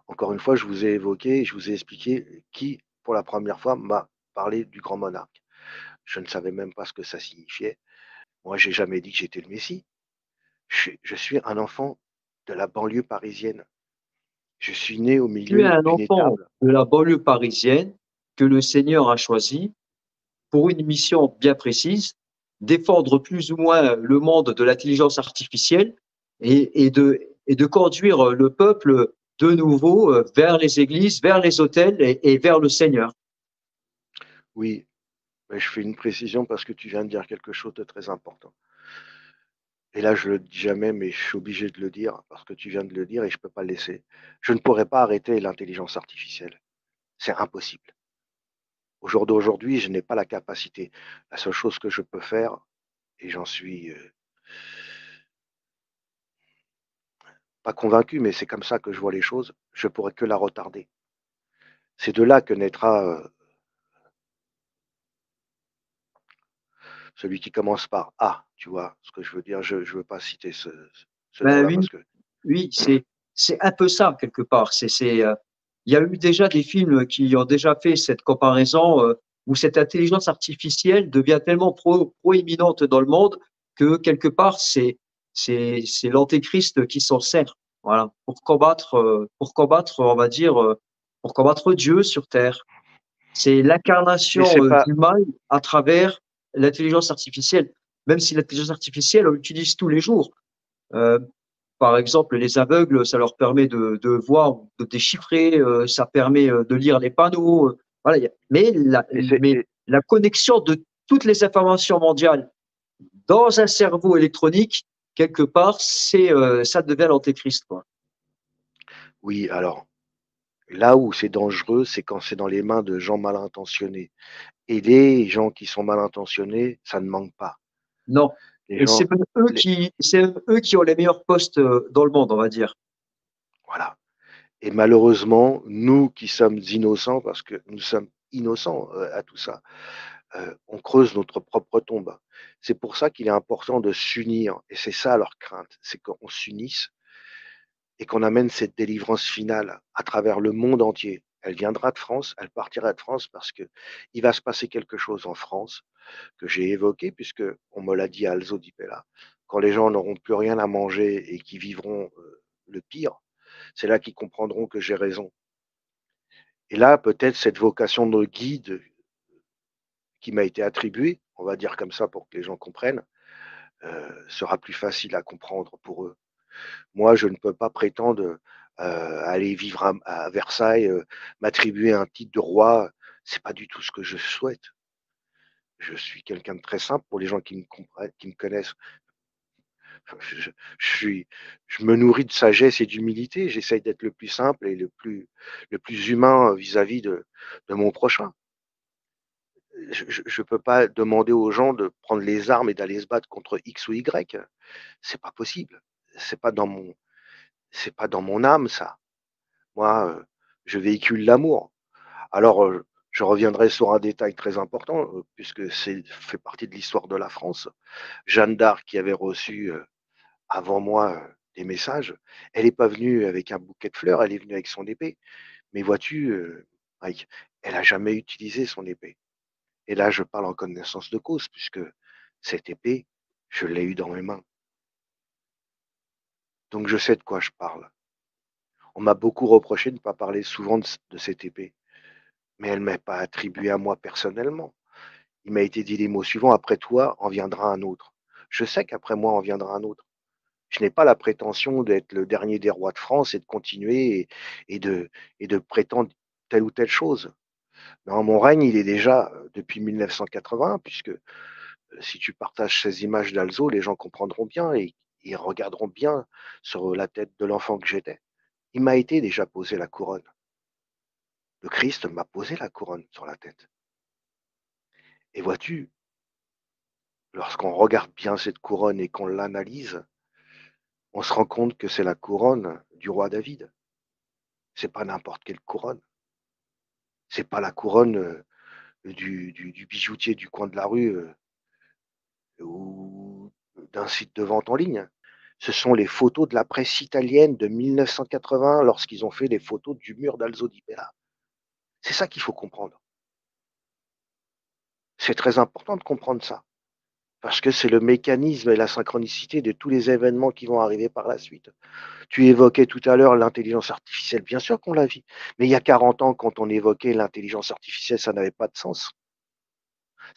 Encore une fois, je vous ai évoqué, je vous ai expliqué qui, pour la première fois, m'a parlé du grand monarque. Je ne savais même pas ce que ça signifiait. Moi, j'ai jamais dit que j'étais le Messie. Je suis un enfant de la banlieue parisienne. Je suis né au Tu es milieu un d'une enfant étable. de la banlieue parisienne que le Seigneur a choisi pour une mission bien précise, défendre plus ou moins le monde de l'intelligence artificielle et de conduire le peuple de nouveau vers les églises, vers les hôtels et vers le Seigneur. Oui, mais je fais une précision parce que tu viens de dire quelque chose de très important. Et là, je le dis jamais, mais je suis obligé de le dire parce que tu viens de le dire et je ne peux pas le laisser. Je ne pourrais pas arrêter l'intelligence artificielle. C'est impossible. Au jour d'aujourd'hui, je n'ai pas la capacité. La seule chose que je peux faire, et j'en suis pas convaincu, mais c'est comme ça que je vois les choses, je pourrais que la retarder. C'est de là que naîtra celui qui commence par A, tu vois ce que je veux dire. Je ne veux pas citer ce Ben nom-là oui, parce que oui, c'est un peu ça quelque part. Il y a eu déjà des films qui ont déjà fait cette comparaison où cette intelligence artificielle devient tellement proéminente dans le monde que quelque part c'est l'antéchrist qui s'en sert. Voilà, pour combattre, on va dire, pour combattre Dieu sur terre. C'est mais l'incarnation c'est pas du mal à travers l'intelligence artificielle. Même si l'intelligence artificielle, on l'utilise tous les jours. Euh, Par exemple, les aveugles, ça leur permet de voir, de déchiffrer, ça permet de lire les panneaux. Voilà, mais et c'est la connexion de toutes les informations mondiales dans un cerveau électronique, quelque part, ça devient l'antéchrist, quoi. Oui, alors, là où c'est dangereux, c'est quand c'est dans les mains de gens mal intentionnés. Et les gens qui sont mal intentionnés, ça ne manque pas. Non. Les Et gens, c'est même eux qui ont les meilleurs postes dans le monde, on va dire. voilà. Et malheureusement, nous qui sommes innocents, parce que nous sommes innocents à tout ça, on creuse notre propre tombe. C'est pour ça qu'il est important de s'unir. Et c'est ça leur crainte, c'est qu'on s'unisse et qu'on amène cette délivrance finale à travers le monde entier. Elle viendra de France, elle partira de France parce que il va se passer quelque chose en France que j'ai évoqué puisque on me l'a dit à Alzo Di Pella. Quand les gens n'auront plus rien à manger et qui vivront le pire, c'est là qu'ils comprendront que j'ai raison. Et là, peut-être cette vocation de guide qui m'a été attribuée, on va dire comme ça pour que les gens comprennent, sera plus facile à comprendre pour eux. Moi, je ne peux pas prétendre aller vivre à Versailles, m'attribuer un titre de roi. C'est pas du tout ce que je souhaite. Je suis quelqu'un de très simple pour les gens qui me comprennent, qui me connaissent. Je, je me nourris de sagesse et d'humilité. J'essaye d'être le plus simple et le plus humain vis-à-vis de mon prochain. Je peux pas demander aux gens de prendre les armes et d'aller se battre contre X ou Y. C'est pas possible. C'est pas dans mon, c'est pas dans mon âme, ça. Moi, je véhicule l'amour. Alors, je reviendrai sur un détail très important, puisque c'est fait partie de l'histoire de la France. Jeanne d'Arc, qui avait reçu avant moi des messages, elle n'est pas venue avec un bouquet de fleurs, elle est venue avec son épée. Mais vois-tu, Mike, elle n'a jamais utilisé son épée. Et là, je parle en connaissance de cause, puisque cette épée, je l'ai eue dans mes mains. Donc, je sais de quoi je parle. On m'a beaucoup reproché de ne pas parler souvent de cette épée, mais elle ne m'est pas attribuée à moi personnellement. Il m'a été dit les mots suivants, après toi en viendra un autre. Je sais qu'après moi en viendra un autre. Je n'ai pas la prétention d'être le dernier des rois de France et de continuer et de prétendre telle ou telle chose. Non, mon règne, il est déjà depuis 1980, puisque si tu partages ces images d'Alzo, les gens comprendront bien et ils regarderont bien sur la tête de l'enfant que j'étais. Il m'a été déjà posé la couronne. Le Christ m'a posé la couronne sur la tête. Et vois-tu, lorsqu'on regarde bien cette couronne et qu'on l'analyse, on se rend compte que c'est la couronne du roi David. C'est pas n'importe quelle couronne. C'est pas la couronne du bijoutier du coin de la rue ou d'un site de vente en ligne. Ce sont les photos de la presse italienne de 1980 lorsqu'ils ont fait les photos du mur d'Alzo di Pella. C'est ça qu'il faut comprendre. C'est très important de comprendre ça. Parce que c'est le mécanisme et la synchronicité de tous les événements qui vont arriver par la suite. Tu évoquais tout à l'heure l'intelligence artificielle, bien sûr qu'on la vit. Mais il y a 40 ans, quand on évoquait l'intelligence artificielle, ça n'avait pas de sens.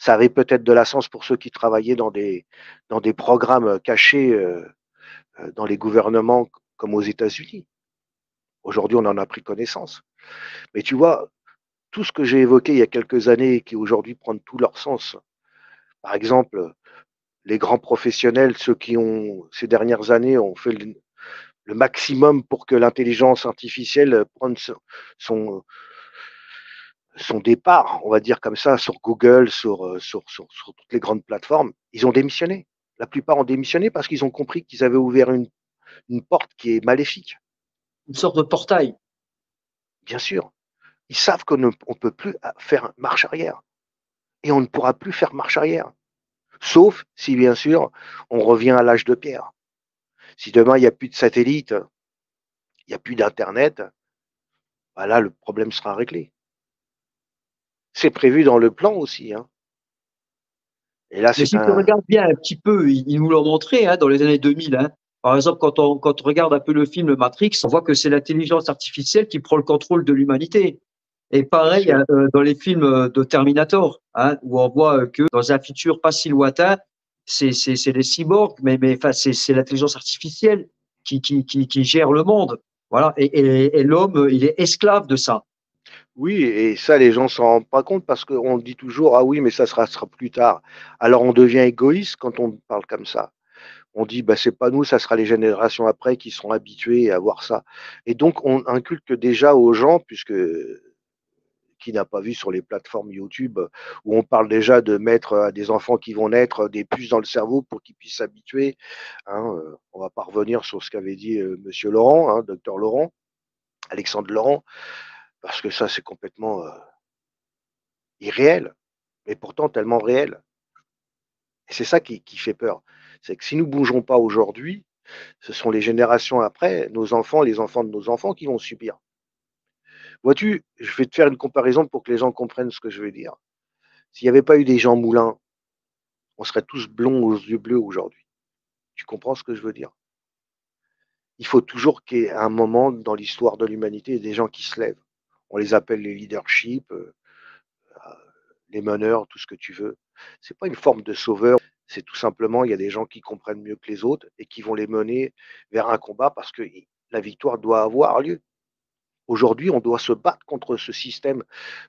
Ça avait peut-être de la sens pour ceux qui travaillaient dans des programmes cachés dans les gouvernements comme aux États-Unis. Aujourd'hui, on en a pris connaissance. Mais tu vois, tout ce que j'ai évoqué il y a quelques années et qui aujourd'hui prennent tout leur sens, par exemple, les grands professionnels, ceux qui ont, ces dernières années, ont fait le maximum pour que l'intelligence artificielle prenne son départ, on va dire comme ça, sur Google, sur toutes les grandes plateformes, ils ont démissionné. La plupart ont démissionné parce qu'ils ont compris qu'ils avaient ouvert une porte qui est maléfique. Une sorte de portail. Bien sûr, ils savent qu'on ne peut plus faire marche arrière. Et on ne pourra plus faire marche arrière. Sauf si, bien sûr, on revient à l'âge de pierre. Si demain, il n'y a plus de satellites, il n'y a plus d'Internet, bah là, le problème sera réglé. C'est prévu dans le plan aussi. Hein. Et là, Mais c'est si tu un... regardes bien un petit peu, ils nous l'ont montré dans les années 2000. Hein. Par exemple, quand on regarde un peu le film Matrix, on voit que c'est l'intelligence artificielle qui prend le contrôle de l'humanité. Et pareil dans les films de Terminator, hein, où on voit que dans un futur pas si lointain, c'est les cyborgs, mais enfin, c'est l'intelligence artificielle qui gère le monde. Voilà. Et l'homme, il est esclave de ça. Oui, et ça, les gens s'en rendent pas compte parce qu'on dit toujours, ah oui, mais ça sera plus tard. Alors on devient égoïste quand on parle comme ça. On dit, bah, c'est pas nous, ça sera les générations après qui seront habituées à voir ça. Et donc, on inculque déjà aux gens, puisque qui n'a pas vu sur les plateformes YouTube où on parle déjà de mettre à des enfants qui vont naître des puces dans le cerveau pour qu'ils puissent s'habituer. Hein, on va pas revenir sur ce qu'avait dit Monsieur Laurent, hein, docteur Laurent, Alexandre Laurent, parce que ça c'est complètement irréel, mais pourtant tellement réel. Et c'est ça qui fait peur. C'est que si nous ne bougeons pas aujourd'hui, ce sont les générations après, nos enfants, les enfants de nos enfants qui vont subir. Vois-tu, je vais te faire une comparaison pour que les gens comprennent ce que je veux dire. S'il n'y avait pas eu des Jean Moulin, on serait tous blonds aux yeux bleus aujourd'hui. Tu comprends ce que je veux dire? Il faut toujours qu'il y ait un moment dans l'histoire de l'humanité des gens qui se lèvent. On les appelle les leaderships, les meneurs, tout ce que tu veux. C'est pas une forme de sauveur, c'est tout simplement, il y a des gens qui comprennent mieux que les autres et qui vont les mener vers un combat parce que la victoire doit avoir lieu. Aujourd'hui, on doit se battre contre ce système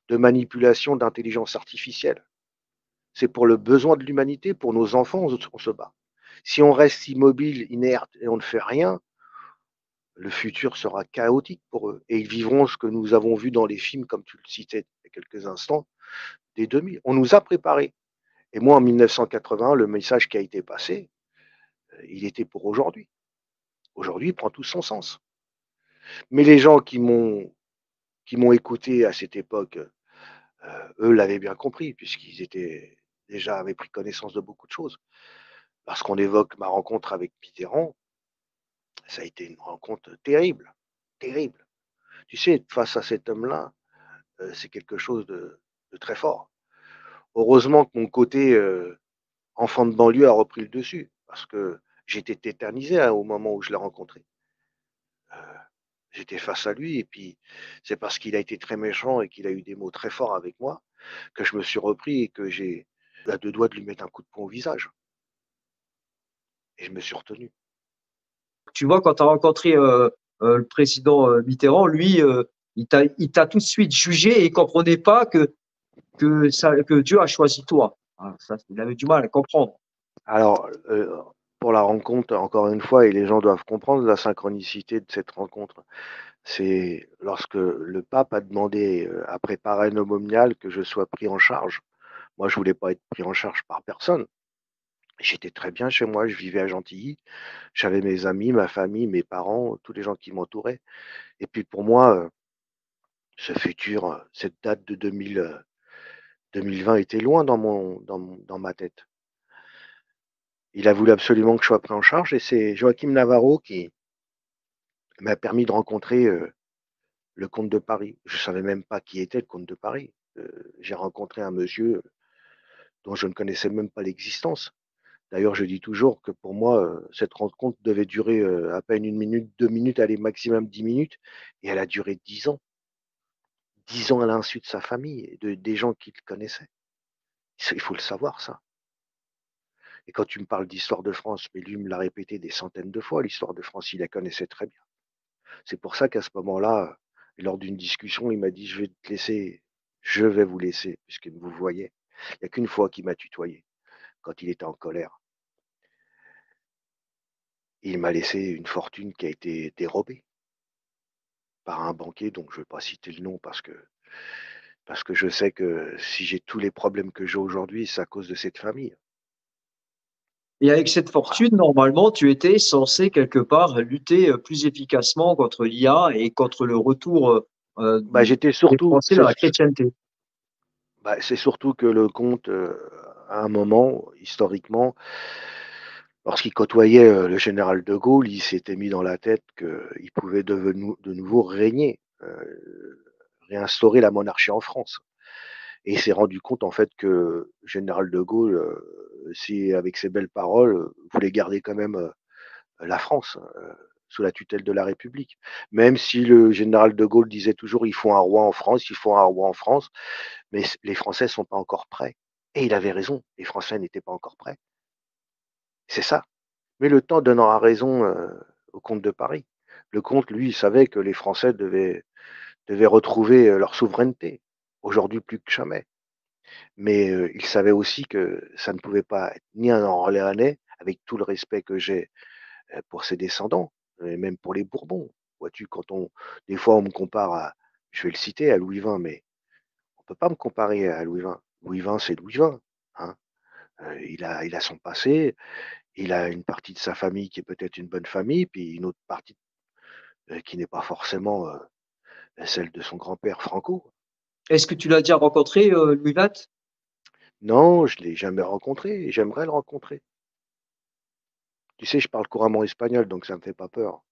de manipulation d'intelligence artificielle. C'est pour le besoin de l'humanité, pour nos enfants, on se bat. Si on reste immobile, inerte et on ne fait rien, le futur sera chaotique pour eux. Et ils vivront ce que nous avons vu dans les films, comme tu le citais il y a quelques instants, des 2000. On nous a préparés. Et moi, en 1980, le message qui a été passé, il était pour aujourd'hui. Aujourd'hui, il prend tout son sens. Mais les gens qui m'ont écouté à cette époque, eux l'avaient bien compris, puisqu'ils étaient déjà avaient pris connaissance de beaucoup de choses. Lorsqu'on évoque ma rencontre avec Mitterrand, ça a été une rencontre terrible, terrible. Tu sais, face à cet homme-là, c'est quelque chose de très fort. Heureusement que mon côté enfant de banlieue a repris le dessus, parce que j'étais tétanisé hein, au moment où je l'ai rencontré. Euh, J'étais face à lui, et puis c'est parce qu'il a été très méchant et qu'il a eu des mots très forts avec moi que je me suis repris et que j'ai à deux doigts de lui mettre un coup de poing au visage. Et je me suis retenu. Tu vois, quand tu as rencontré le président Mitterrand, lui, il t'a tout de suite jugé et il comprenait pas que Dieu a choisi toi. Ah, ça, il avait du mal à comprendre. Alors, pour la rencontre, encore une fois, et les gens doivent comprendre la synchronicité de cette rencontre. C'est lorsque le pape a demandé à préparer un aumonial que je sois pris en charge. Moi, je voulais pas être pris en charge par personne. J'étais très bien chez moi, je vivais à Gentilly, j'avais mes amis, ma famille, mes parents, tous les gens qui m'entouraient. Et puis pour moi, ce futur, cette date de 2020 était loin dans ma tête. Il a voulu absolument que je sois pris en charge et c'est Joachim Navarro qui m'a permis de rencontrer le comte de Paris. Je savais même pas qui était le comte de Paris. J'ai rencontré un monsieur dont je ne connaissais même pas l'existence. D'ailleurs, je dis toujours que pour moi, cette rencontre devait durer à peine une minute, 2 minutes, allez, maximum 10 minutes, et elle a duré 10 ans. 10 ans à l'insu de sa famille et des gens qui le connaissaient. Il faut le savoir, ça. Et quand tu me parles d'histoire de France, mais lui me l'a répété des centaines de fois, l'histoire de France, il la connaissait très bien. C'est pour ça qu'à ce moment-là, lors d'une discussion, il m'a dit, je vais vous laisser, puisque vous voyez. Il n'y a qu'une fois qu'il m'a tutoyé, quand il était en colère. Il m'a laissé une fortune qui a été dérobée par un banquier dont je ne vais pas citer le nom parce que je sais que si j'ai tous les problèmes que j'ai aujourd'hui, c'est à cause de cette famille. Et avec cette Voilà. fortune, normalement, tu étais censé quelque part lutter plus efficacement contre l'IA et contre le retour Bah, j'étais des surtout, Français dans la chrétienté. c'est surtout que le comte, à un moment, historiquement, lorsqu'il côtoyait le général de Gaulle, il s'était mis dans la tête qu'il pouvait de nouveau régner, réinstaurer la monarchie en France. Et il s'est rendu compte en fait que le général de Gaulle, si avec ses belles paroles, voulait garder quand même la France sous la tutelle de la République. Même si le général de Gaulle disait toujours il faut un roi en France, il faut un roi en France, mais les Français ne sont pas encore prêts. Et il avait raison, les Français n'étaient pas encore prêts. C'est ça. Mais le temps donnera raison au comte de Paris. Le comte, lui, il savait que les Français devaient devaient retrouver leur souveraineté. Aujourd'hui, plus que jamais. Mais il savait aussi que ça ne pouvait pas être ni un Orléanais, avec tout le respect que j'ai pour ses descendants, et même pour les Bourbons. Vois-tu, des fois, on me compare je vais le citer, à Louis XX, mais on peut pas me comparer à Louis XX. Louis XX, c'est Louis XX, hein. Il a son passé, il a une partie de sa famille qui est peut-être une bonne famille, puis une autre partie qui n'est pas forcément celle de son grand-père Franco. Est-ce que tu l'as déjà rencontré, Louis Vat? Non, je l'ai jamais rencontré, et j'aimerais le rencontrer. Tu sais, je parle couramment espagnol, donc ça me fait pas peur.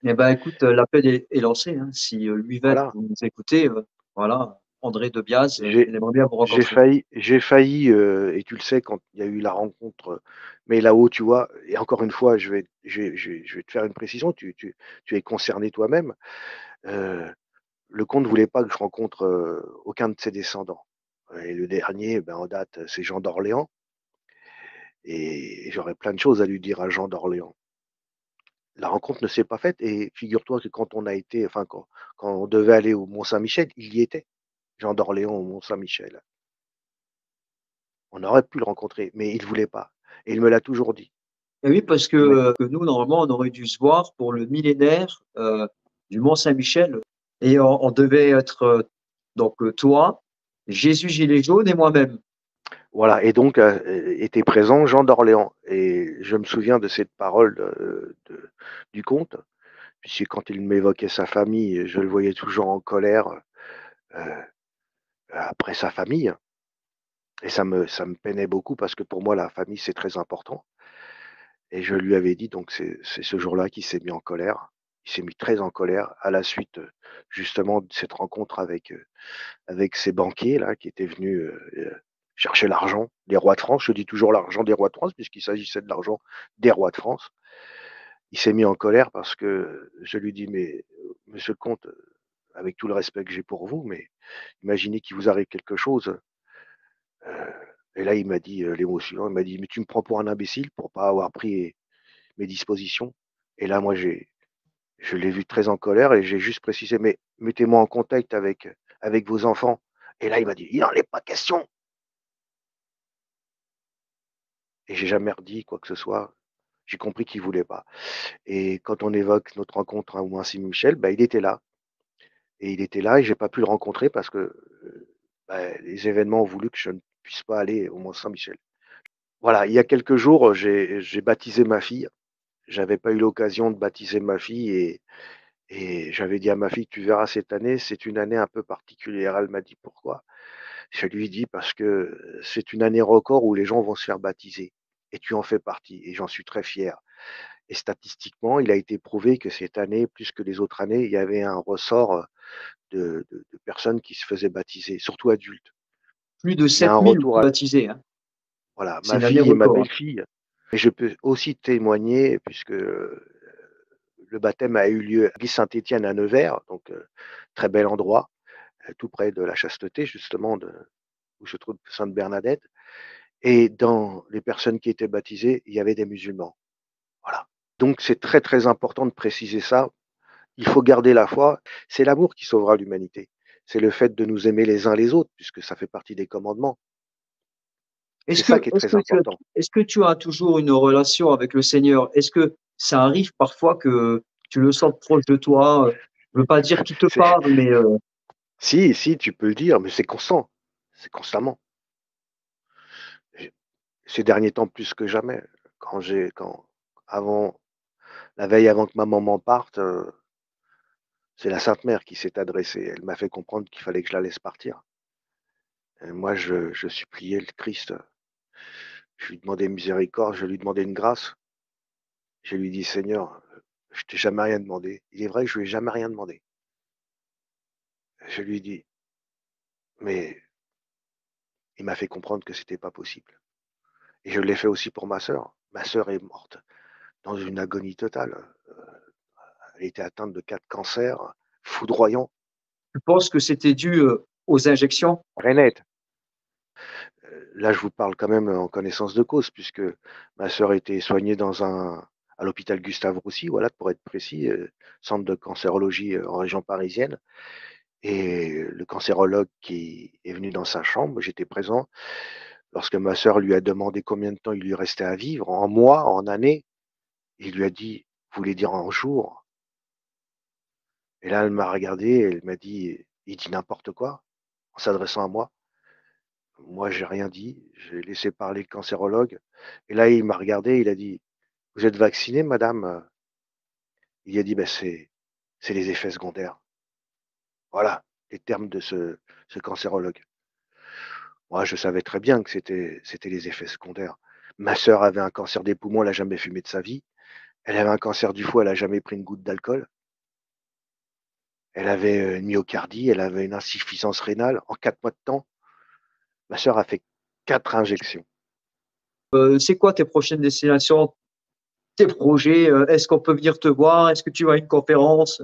Eh ben, écoute, l'appel est lancé, hein. Si, Louis Vat, Voilà. vous nous écoutez, voilà, André de Biase, J'ai il aimerait bien vous j'ai rencontrer. failli et tu le sais quand il y a eu la rencontre, mais là-haut, tu vois? Et encore une fois, je vais te faire une précision, tu es concerné toi-même. Heu, le comte voulait pas que je rencontre, aucun de ses descendants. Et le dernier, ben, en date, c'est Jean d'Orléans, et j'aurais plein de choses à lui dire à Jean d'Orléans. La rencontre ne s'est pas faite, et figure-toi que quand on devait aller au Mont-Saint-Michel, il y était, Jean d'Orléans au Mont-Saint-Michel. On aurait pu le rencontrer, mais il voulait pas, et il me l'a toujours dit. Et oui, parce Il m'a dit: que nous, normalement, on aurait dû se voir pour le millénaire, du Mont Saint-Michel, et on devait être, donc, toi, Jésus gilet jaune et moi-même. «Voilà», et donc était présent Jean d'Orléans, et je me souviens de cette parole du comte, puisque quand il m'évoquait sa famille, je le voyais toujours en colère, heu, après sa famille, et ça me peinait beaucoup parce que pour moi la famille c'est très important, et je lui avais dit, donc c'est ce jour-là qu'il s'est mis en colère. Il s'est mis très en colère à la suite, justement, de cette rencontre avec ces banquiers là qui étaient venus, chercher l'argent des rois de France. Je dis toujours l'argent des rois de France puisqu'il s'agissait de l'argent des rois de France. Il s'est mis en colère parce que je lui dis: «Mais, monsieur le comte, avec tout le respect que j'ai pour vous, mais imaginez qu'il vous arrive quelque chose». Heu et là il m'a dit, les mots suivants, il m'a dit: «Mais tu me prends pour un imbécile pour pas avoir pris mes dispositions». Et là moi je l'ai vu très en colère, et j'ai juste précisé: «Mais mettez-moi en contact avec vos enfants». Et là il m'a dit: «Il en est pas question». Et j'ai jamais redit quoi que ce soit. J'ai compris qu'il voulait pas. Et quand on évoque notre rencontre au Mont-Saint-Michel, bah, il était là, et j'ai pas pu le rencontrer parce que, bah, les événements ont voulu que je ne puisse pas aller au Mont-Saint-Michel. Voilà, il y a quelques jours, j'ai baptisé ma fille. J'avais pas eu l'occasion de baptiser ma fille, et j'avais dit à ma fille: «Tu verras, cette année, c'est une année un peu particulière». Elle m'a dit: «Pourquoi?» Je lui ai dit: «Parce que c'est une année record où les gens vont se faire baptiser, et tu en fais partie, et j'en suis très fier». Et statistiquement, il a été prouvé que cette année, plus que les autres années, il y avait un ressort, de personnes qui se faisaient baptiser, surtout adultes. Plus de Il y a un 7 000 retour à baptisés, hein. voilà, C'est ma une année fille et ma record, hein. belle-fille, et je peux aussi témoigner puisque, le baptême a eu lieu à l'église Saint-Étienne à Nevers, donc très bel endroit, tout près de la chasteté justement, où se trouve Sainte Bernadette, et dans les personnes qui étaient baptisées, il y avait des musulmans. Voilà. Donc c'est très, très important de préciser ça. Il faut garder la foi. C'est l'amour qui sauvera l'humanité. C'est le fait de nous aimer les uns les autres, puisque ça fait partie des commandements. C'est Est-ce ça que qui est est-ce très que tu as important. est-ce que tu as toujours une relation avec le Seigneur? Est-ce que ça arrive parfois que tu le sentes proche de toi? Je veux pas dire qu'il te C'est parle, mais, si, si, tu peux le dire, mais c'est constant. C'est constamment. J'ai Ces derniers temps plus que jamais, quand avant la veille avant que ma maman parte, c'est la Sainte Mère qui s'est adressée. Elle m'a fait comprendre qu'il fallait que je la laisse partir. Et moi je suppliais le Christ. Je lui demandais miséricorde, je lui demandais une grâce. Je lui dis: «Seigneur, je t'ai jamais rien demandé». Il est vrai que je lui ai jamais rien demandé. Je lui dis, mais il m'a fait comprendre que c'était pas possible, et je l'ai fait aussi pour ma sœur. Ma sœur est morte dans une agonie totale, elle était atteinte de 4 cancers foudroyants, tu penses que c'était dû, aux injections? très net. Là, je vous parle quand même en connaissance de cause puisque ma sœur était soignée dans un à l'hôpital Gustave-Roussy, voilà, pour être précis, centre de cancérologie en région parisienne. Et le cancérologue qui est venu dans sa chambre, j'étais présent. Lorsque ma sœur lui a demandé combien de temps il lui restait à vivre, en mois, en années, il lui a dit, vous voulez dire en jours? Et là, elle m'a regardé, et elle m'a dit, il dit n'importe quoi, en s'adressant à moi. Moi, j'ai rien dit, j'ai laissé parler le cancérologue. Et là, il m'a regardé, il a dit, vous êtes vaccinée, madame? Il a dit, ben, c'est les effets secondaires. Voilà les termes de ce cancérologue. Moi, je savais très bien que c'était les effets secondaires. Ma sœur avait un cancer des poumons, elle n'a jamais fumé de sa vie. Elle avait un cancer du foie, elle n'a jamais pris une goutte d'alcool. Elle avait une myocardie, elle avait une insuffisance rénale. En 4 mois de temps, ma sœur a fait 4 injections. C'est quoi tes prochaines destinations, tes projets? Est-ce qu'on peut venir te voir? Est-ce que tu vas à une conférence?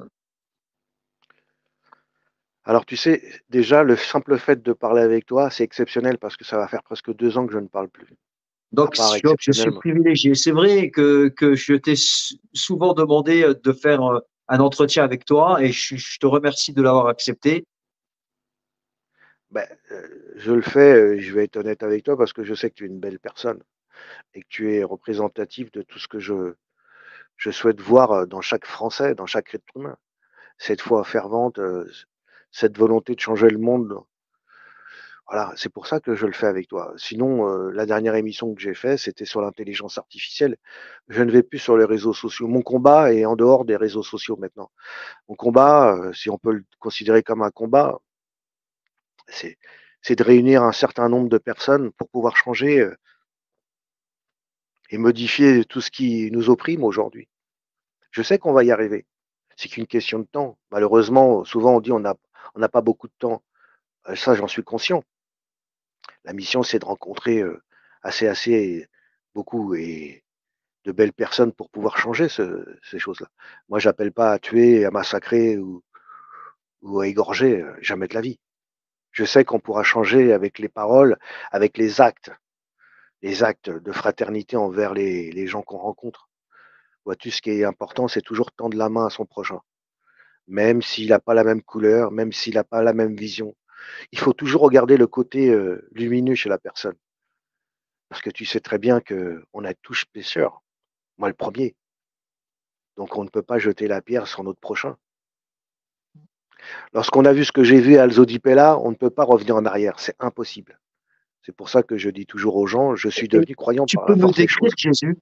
Alors, tu sais, déjà, le simple fait de parler avec toi, c'est exceptionnel parce que ça va faire presque 2 ans que je ne parle plus. À part Donc, je suis exceptionnellement. privilégié. C'est vrai que je t'ai souvent demandé de faire un entretien avec toi et je te remercie de l'avoir accepté. Ben, je le fais, je vais être honnête avec toi parce que je sais que tu es une belle personne et que tu es représentatif de tout ce que je souhaite voir dans chaque Français, dans chaque être humain. Cette foi fervente, cette volonté de changer le monde. Voilà, c'est pour ça que je le fais avec toi. Sinon, la dernière émission que j'ai faite, c'était sur l'intelligence artificielle. Je ne vais plus sur les réseaux sociaux. Mon combat est en dehors des réseaux sociaux maintenant. Mon combat, si on peut le considérer comme un combat, c'est c'est de réunir un certain nombre de personnes pour pouvoir changer, et modifier tout ce qui nous opprime aujourd'hui. Je sais qu'on va y arriver. C'est qu'une question de temps. Malheureusement, souvent on dit on n'a pas beaucoup de temps. Ça, j'en suis conscient. La mission, c'est de rencontrer assez beaucoup et de belles personnes pour pouvoir changer ces choses-là. Moi, j'appelle pas à tuer, à massacrer ou à égorger, jamais de la vie. Je sais qu'on pourra changer avec les paroles, avec les actes de fraternité envers les gens qu'on rencontre. Vois-tu, ce qui est important, c'est toujours tendre la main à son prochain. Même s'il n'a pas la même couleur, même s'il n'a pas la même vision. Il faut toujours regarder le côté lumineux chez la personne. Parce que tu sais très bien qu'on a tous pécheurs. Moi, le premier. Donc, on ne peut pas jeter la pierre sur notre prochain. Lorsqu'on a vu ce que j'ai vu à Alzodipella, on ne peut pas revenir en arrière. C'est impossible. C'est pour ça que je dis toujours aux gens, je suis Et devenu croyant tu par peux la me force des décrire choses. Jésus?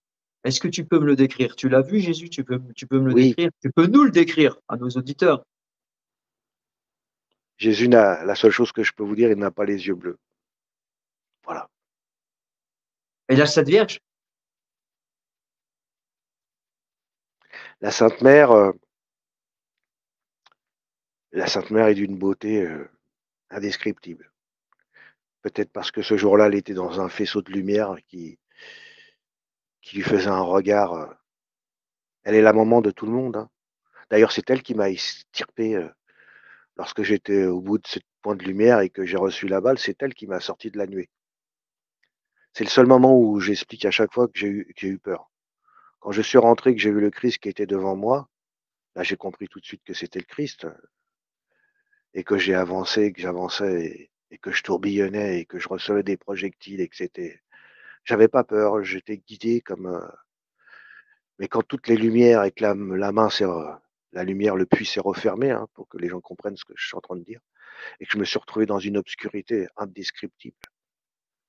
Est-ce que tu peux me le décrire? Tu l'as vu, Jésus? Tu peux me le Oui, décrire? Tu peux nous le décrire à nos auditeurs? Jésus n'a, la seule chose que je peux vous dire, il n'a pas les yeux bleus. Voilà. Et la Sainte Vierge? La Sainte Mère, la Sainte Mère est d'une beauté indescriptible. Peut-être parce que ce jour-là, elle était dans un faisceau de lumière qui lui faisait un regard. Elle est la maman de tout le monde, hein. D'ailleurs, c'est elle qui m'a extirpé lorsque j'étais au bout de ce point de lumière et que j'ai reçu la balle. C'est elle qui m'a sorti de la nuée. C'est le seul moment où j'explique à chaque fois que j'ai eu peur. Quand je suis rentré, que j'ai vu le Christ qui était devant moi, là, j'ai compris tout de suite que c'était le Christ et que j'ai avancé, que j'avançais et que je tourbillonnais et que je recevais des projectiles et que c'était. J'avais pas peur, j'étais guidé comme. Mais quand toutes les lumières et que la main la lumière, le puits s'est refermé, hein, pour que les gens comprennent ce que je suis en train de dire, et que je me suis retrouvé dans une obscurité indescriptible,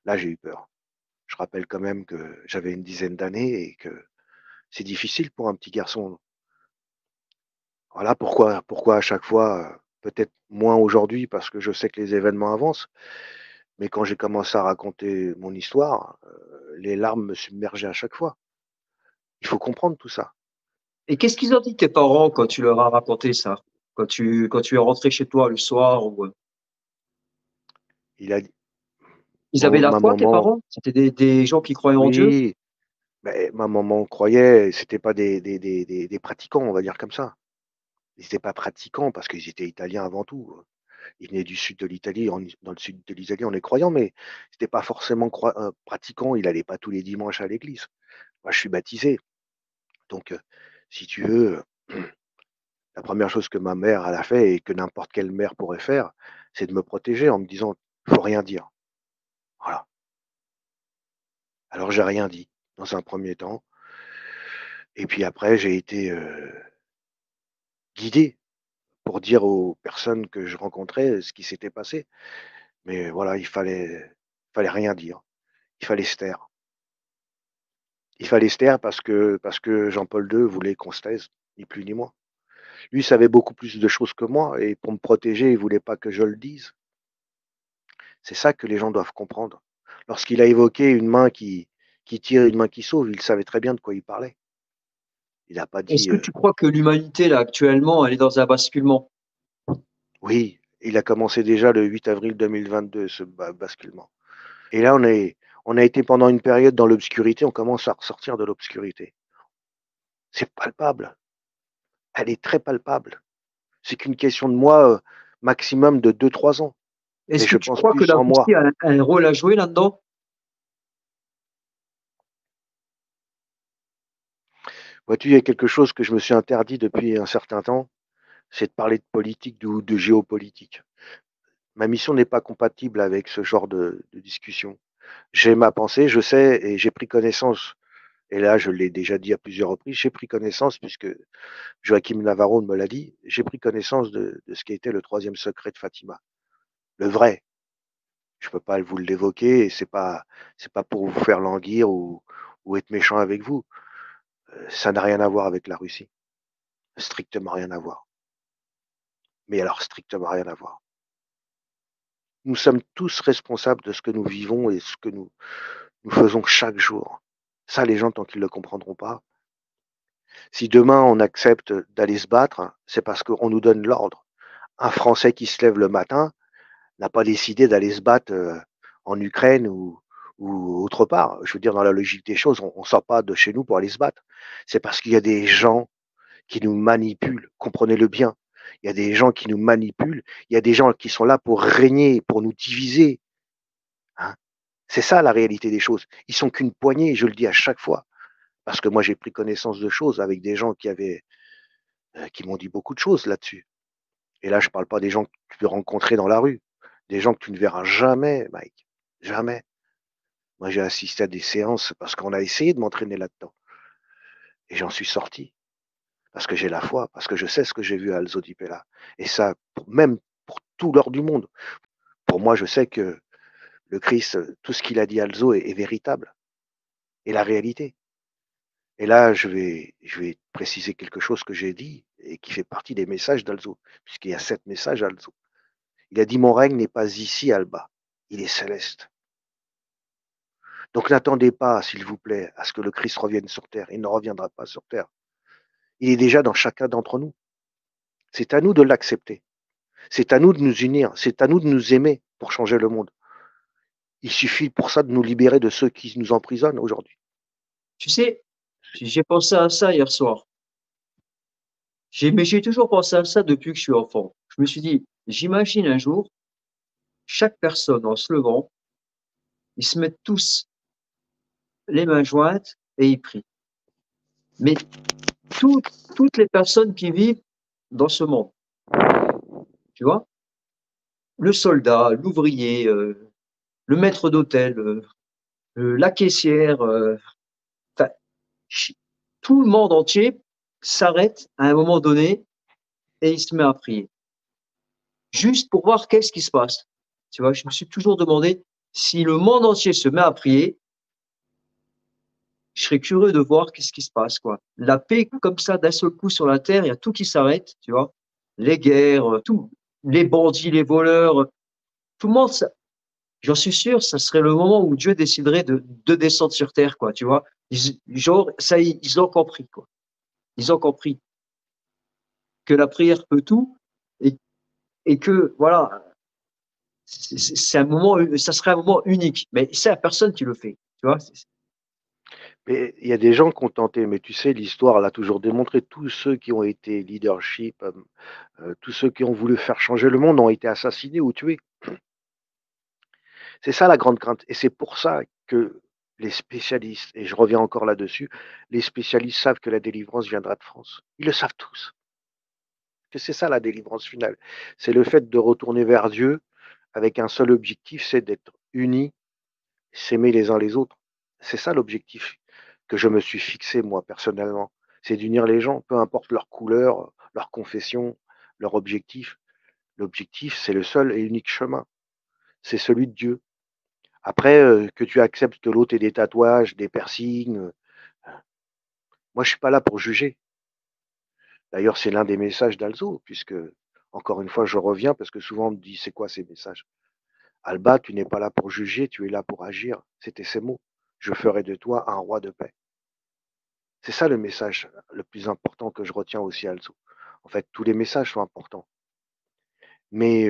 là j'ai eu peur. Je rappelle quand même que j'avais une dizaine d'années et que c'est difficile pour un petit garçon. Voilà pourquoi à chaque fois, peut-être moins aujourd'hui parce que je sais que les événements avancent, mais quand j'ai commencé à raconter mon histoire, les larmes me submergeaient à chaque fois. Il faut comprendre tout ça. Et qu'est-ce qu'ils ont dit tes parents quand tu leur as raconté ça? Quand tu es rentré chez toi le soir ou, Il a dit, ils avaient la ma foi, tes maman, parents? C'était des gens qui croyaient en Dieu? oui, mais ma maman croyait, c'était pas des pratiquants, on va dire comme ça. Ils n'étaient pas pratiquants parce qu'ils étaient italiens avant tout. Ils venaient du sud de l'Italie. Dans le sud de l'Italie, on est croyants, mais c'était pas forcément pratiquant. Il allait pas tous les dimanches à l'église. Moi, je suis baptisé. Donc, si tu veux, la première chose que ma mère elle a fait et que n'importe quelle mère pourrait faire, c'est de me protéger en me disant: «Faut rien dire». Voilà. Alors j'ai rien dit, dans un premier temps et puis après j'ai été, guidé pour dire aux personnes que je rencontrais ce qui s'était passé. Mais voilà, il fallait rien dire. Il fallait se taire. Il fallait se taire parce que Jean-Paul II voulait qu'on se taise, ni plus ni moins. Lui savait beaucoup plus de choses que moi et pour me protéger, il voulait pas que je le dise. C'est ça que les gens doivent comprendre. Lorsqu'il a évoqué une main qui tire, une main qui sauve, il savait très bien de quoi il parlait. Il n'a pas Est-ce dit, que tu crois que l'humanité, là, actuellement, elle est dans un basculement? oui, il a commencé déjà le 8 avril 2022, ce basculement. Et là, on a été pendant une période dans l'obscurité, on commence à ressortir de l'obscurité. C'est palpable. Elle est très palpable. C'est qu'une question de mois, maximum de 2 3 ans. Mais Est-ce que je tu pense crois que plus la en moi. Russie a un rôle à jouer là-dedans? Vois-tu, il y a quelque chose que je me suis interdit depuis un certain temps, c'est de parler de politique ou de géopolitique. Ma mission n'est pas compatible avec ce genre de discussion. J'ai ma pensée, je sais, et j'ai pris connaissance, et là je l'ai déjà dit à plusieurs reprises, j'ai pris connaissance, puisque Joachim Navarro me l'a dit, j'ai pris connaissance de ce qui était le troisième secret de Fatima. Le vrai. Je peux pas vous l'évoquer, et c'est pas pour vous faire languir ou être méchant avec vous. Ça n'a rien à voir avec la Russie. Strictement rien à voir. Mais alors strictement rien à voir. Nous sommes tous responsables de ce que nous vivons et ce que nous faisons chaque jour. Ça, les gens, tant qu'ils ne le comprendront pas, si demain on accepte d'aller se battre, c'est parce qu'on nous donne l'ordre. Un Français qui se lève le matin n'a pas décidé d'aller se battre en Ukraine ou autre part. Je veux dire, dans la logique des choses, on ne sort pas de chez nous pour aller se battre. C'est parce qu'il y a des gens qui nous manipulent. Comprenez-le bien. Il y a des gens qui nous manipulent. Il y a des gens qui sont là pour régner, pour nous diviser. Hein. C'est ça la réalité des choses. Ils sont qu'une poignée, je le dis à chaque fois. Parce que moi, j'ai pris connaissance de choses avec des gens qui m'ont dit beaucoup de choses là-dessus. Et là, je ne parle pas des gens que tu peux rencontrer dans la rue, des gens que tu ne verras jamais, Mike. Jamais. Moi, j'ai assisté à des séances parce qu'on a essayé de m'entraîner là-dedans. Et j'en suis sorti. Parce que j'ai la foi, parce que je sais ce que j'ai vu à Alzo Di Pella. Et ça, même pour tout l'or du monde. Pour moi, je sais que le Christ, tout ce qu'il a dit à Alzo est véritable. Et la réalité. Et là, je vais préciser quelque chose que j'ai dit et qui fait partie des messages d'Alzo, puisqu'il y a 7 messages à Alzo. Il a dit: mon règne n'est pas ici, Alba, il est céleste. Donc n'attendez pas, s'il vous plaît, à ce que le Christ revienne sur terre. Il ne reviendra pas sur terre. Il est déjà dans chacun d'entre nous. C'est à nous de l'accepter. C'est à nous de nous unir. C'est à nous de nous aimer pour changer le monde. Il suffit pour ça de nous libérer de ceux qui nous emprisonnent aujourd'hui. Tu sais, j'ai pensé à ça hier soir. Mais j'ai toujours pensé à ça depuis que je suis enfant. Je me suis dit, j'imagine un jour, chaque personne en se levant, ils se mettent tous les mains jointes et ils prient. Mais toutes les personnes qui vivent dans ce monde, tu vois, le soldat, l'ouvrier, le maître d'hôtel, la caissière, enfin, tout le monde entier s'arrête à un moment donné et il se met à prier. Juste pour voir qu'est-ce qui se passe. Tu vois, je me suis toujours demandé si le monde entier se met à prier, je serais curieux de voir qu'est-ce qui se passe, quoi. La paix comme ça, d'un seul coup sur la terre, il y a tout qui s'arrête, tu vois. Les guerres, tout, les bandits, les voleurs, tout le monde, j'en suis sûr, ça serait le moment où Dieu déciderait de descendre sur terre, quoi, tu vois. Genre, ça y est, ils ont compris, quoi. Ils ont compris que la prière peut tout et, et que, voilà, c'est un moment, ça serait un moment unique. Mais c'est la personne qui le fait, tu vois. Mais il y a des gens qui ont tenté, mais tu sais, l'histoire l'a toujours démontré. Tous ceux qui ont été leadership, tous ceux qui ont voulu faire changer le monde ont été assassinés ou tués. C'est ça la grande crainte. Et c'est pour ça que les spécialistes, et je reviens encore là-dessus, les spécialistes savent que la délivrance viendra de France. Ils le savent tous. Que c'est ça la délivrance finale. C'est le fait de retourner vers Dieu avec un seul objectif, c'est d'être unis, s'aimer les uns les autres. C'est ça l'objectif que je me suis fixé moi personnellement. C'est d'unir les gens, peu importe leur couleur, leur confession, leur objectif. L'objectif, c'est le seul et unique chemin. C'est celui de Dieu. Après, que tu acceptes que l'autre ait des tatouages, des piercings, moi je suis pas là pour juger. D'ailleurs, c'est l'un des messages d'Alzo, puisque, encore une fois, je reviens parce que souvent on me dit c'est quoi ces messages? Alba, tu n'es pas là pour juger, tu es là pour agir. C'était ces mots. Je ferai de toi un roi de paix. C'est ça le message le plus important que je retiens aussi, Alzo. En fait, tous les messages sont importants. Mais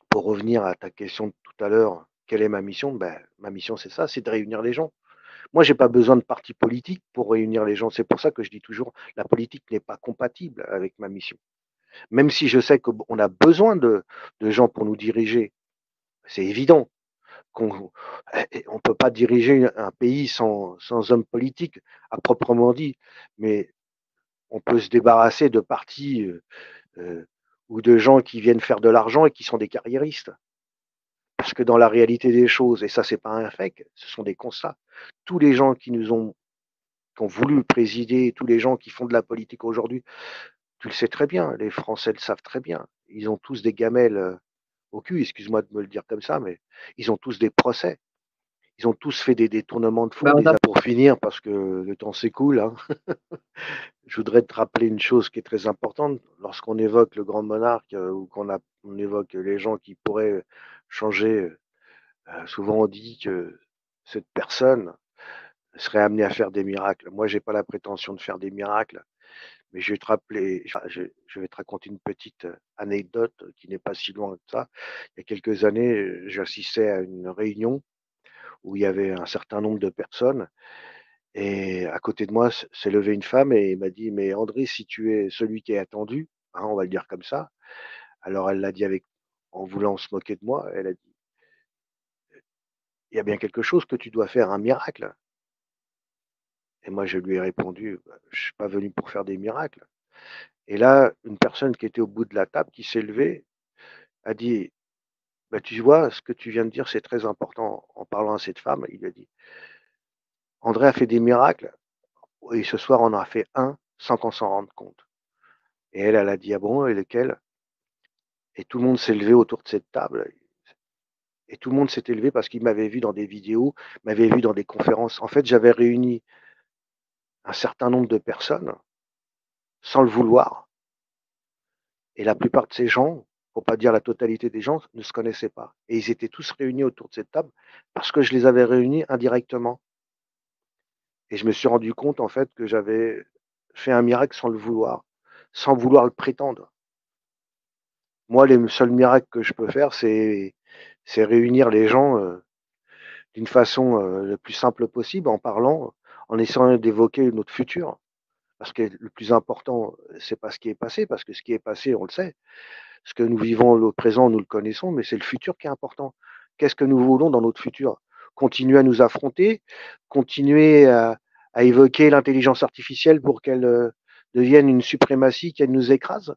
pour revenir à ta question de tout à l'heure, quelle est ma mission? Ben, ma mission, c'est ça, c'est de réunir les gens. Moi, j'ai pas besoin de parti politique pour réunir les gens. C'est pour ça que je dis toujours, la politique n'est pas compatible avec ma mission. Même si je sais qu'on a besoin de gens pour nous diriger, c'est évident qu'on on peut pas diriger un pays sans hommes politiques à proprement dit, mais on peut se débarrasser de partis ou de gens qui viennent faire de l'argent et qui sont des carriéristes. Parce que dans la réalité des choses, et ça c'est pas un fake, ce sont des constats, tous les gens qui ont voulu présider, tous les gens qui font de la politique aujourd'hui, tu le sais très bien, les Français le savent très bien, ils ont tous des gamelles au cul, excuse-moi de me le dire comme ça, mais ils ont tous des procès. Ils ont tous fait des détournements de fonds. Ben, on a- Pour finir, parce que le temps s'écoule, hein, je voudrais te rappeler une chose qui est très importante. Lorsqu'on évoque le grand monarque ou on évoque les gens qui pourraient changer, souvent on dit que cette personne serait amenée à faire des miracles. Moi, j'ai pas la prétention de faire des miracles, mais je vais te rappeler, je vais te raconter une petite anecdote qui n'est pas si loin que ça. Il y a quelques années, j'assistais à une réunion où il y avait un certain nombre de personnes. Et à côté de moi s'est levée une femme et m'a dit: «Mais André, si tu es celui qui est attendu», hein, on va le dire comme ça. Alors elle l'a dit avec en voulant se moquer de moi, elle a dit: «Il y a bien quelque chose que tu dois faire, un miracle». Et moi je lui ai répondu: «Bah, je suis pas venu pour faire des miracles». Et là, une personne qui était au bout de la table, qui s'est levée, a dit: «Bah, tu vois, ce que tu viens de dire, c'est très important». En parlant à cette femme, il a dit: «André a fait des miracles et ce soir, on en a fait un sans qu'on s'en rende compte». Et elle a dit: «Ah bon, et lequel?» Et tout le monde s'est levé autour de cette table et tout le monde s'est élevé parce qu'il m'avait vu dans des vidéos, m'avait vu dans des conférences. En fait, j'avais réuni un certain nombre de personnes sans le vouloir et la plupart de ces gens, pour pas dire la totalité des gens, ne se connaissaient pas et ils étaient tous réunis autour de cette table parce que je les avais réunis indirectement et je me suis rendu compte, en fait, que j'avais fait un miracle sans le vouloir, sans vouloir le prétendre. Moi, les seuls miracles que je peux faire, c'est réunir les gens, d'une façon, le plus simple possible en parlant, en essayant d'évoquer notre futur. Parce que le plus important, c'est pas ce qui est passé, parce que ce qui est passé, on le sait. Ce que nous vivons au présent, nous le connaissons, mais c'est le futur qui est important. Qu'est-ce que nous voulons dans notre futur? Continuer à nous affronter, continuer à évoquer l'intelligence artificielle pour qu'elle, devienne une suprématie, qu'elle nous écrase?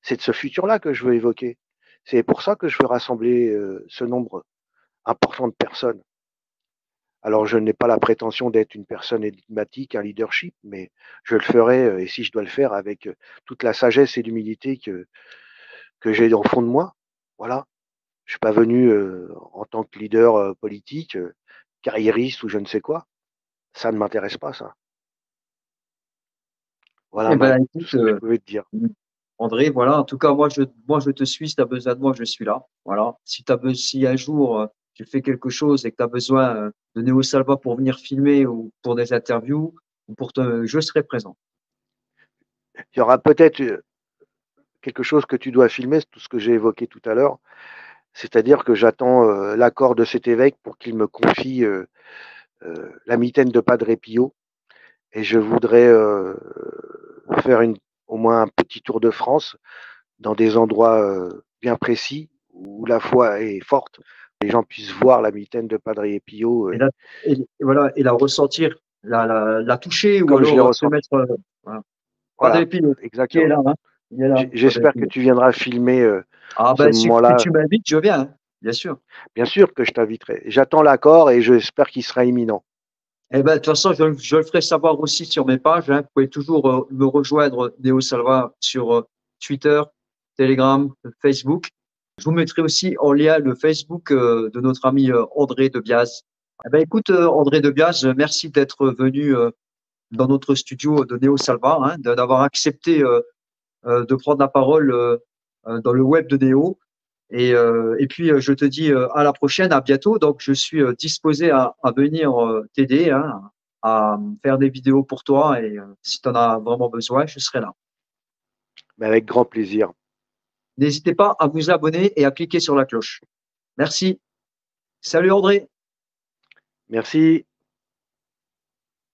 C'est de ce futur-là que je veux évoquer. C'est pour ça que je veux rassembler, ce nombre important de personnes. Alors, je n'ai pas la prétention d'être une personne énigmatique, un leadership, mais je le ferai, et si je dois le faire, avec toute la sagesse et l'humilité que j'ai au fond de moi. Voilà. Je suis pas venu en tant que leader politique, carriériste ou je ne sais quoi. Ça ne m'intéresse pas, ça. Voilà, Eh ben, tout écoute, ce que je pouvais te dire. André, voilà, en tout cas, moi, je te suis. Si tu as besoin de moi, je suis là. Voilà. Si un jour tu fais quelque chose et que tu as besoin de Néo Salva pour venir filmer ou pour des interviews, je serai présent. Il y aura peut-être quelque chose que tu dois filmer, c'est tout ce que j'ai évoqué tout à l'heure. C'est-à-dire que j'attends l'accord de cet évêque pour qu'il me confie la mitaine de Padre Pio. Et je voudrais faire au moins un petit tour de France dans des endroits bien précis où la foi est forte les gens puissent voir la mitaine de Padre Pio Et, voilà, et la ressentir, la toucher, ou comme je l'ai alors se ressenti. mettre. Voilà. Padre Voilà, Pio, qui est exactement. là, hein. Il est là, Padre J'espère que Pio. tu viendras filmer Ah ce ben, si moment-là. tu m'invites, je viens, hein, bien sûr. Bien sûr que je t'inviterai. J'attends l'accord et j'espère qu'il sera imminent. Eh ben, de toute façon, je le ferai savoir aussi sur mes pages, hein. Vous pouvez toujours me rejoindre, Néo Salva, sur Twitter, Telegram, Facebook. Je vous mettrai aussi en lien le Facebook de notre ami André de Biaz. Eh ben, écoute, André de Biaz, merci d'être venu dans notre studio de Néo Salva, hein, d'avoir accepté de prendre la parole dans le web de Néo. Et puis, je te dis à la prochaine, à bientôt. Donc, je suis disposé à venir t'aider, hein, à faire des vidéos pour toi. Et si tu en as vraiment besoin, je serai là. Mais avec grand plaisir. N'hésitez pas à vous abonner et à cliquer sur la cloche. Merci. Salut André. Merci.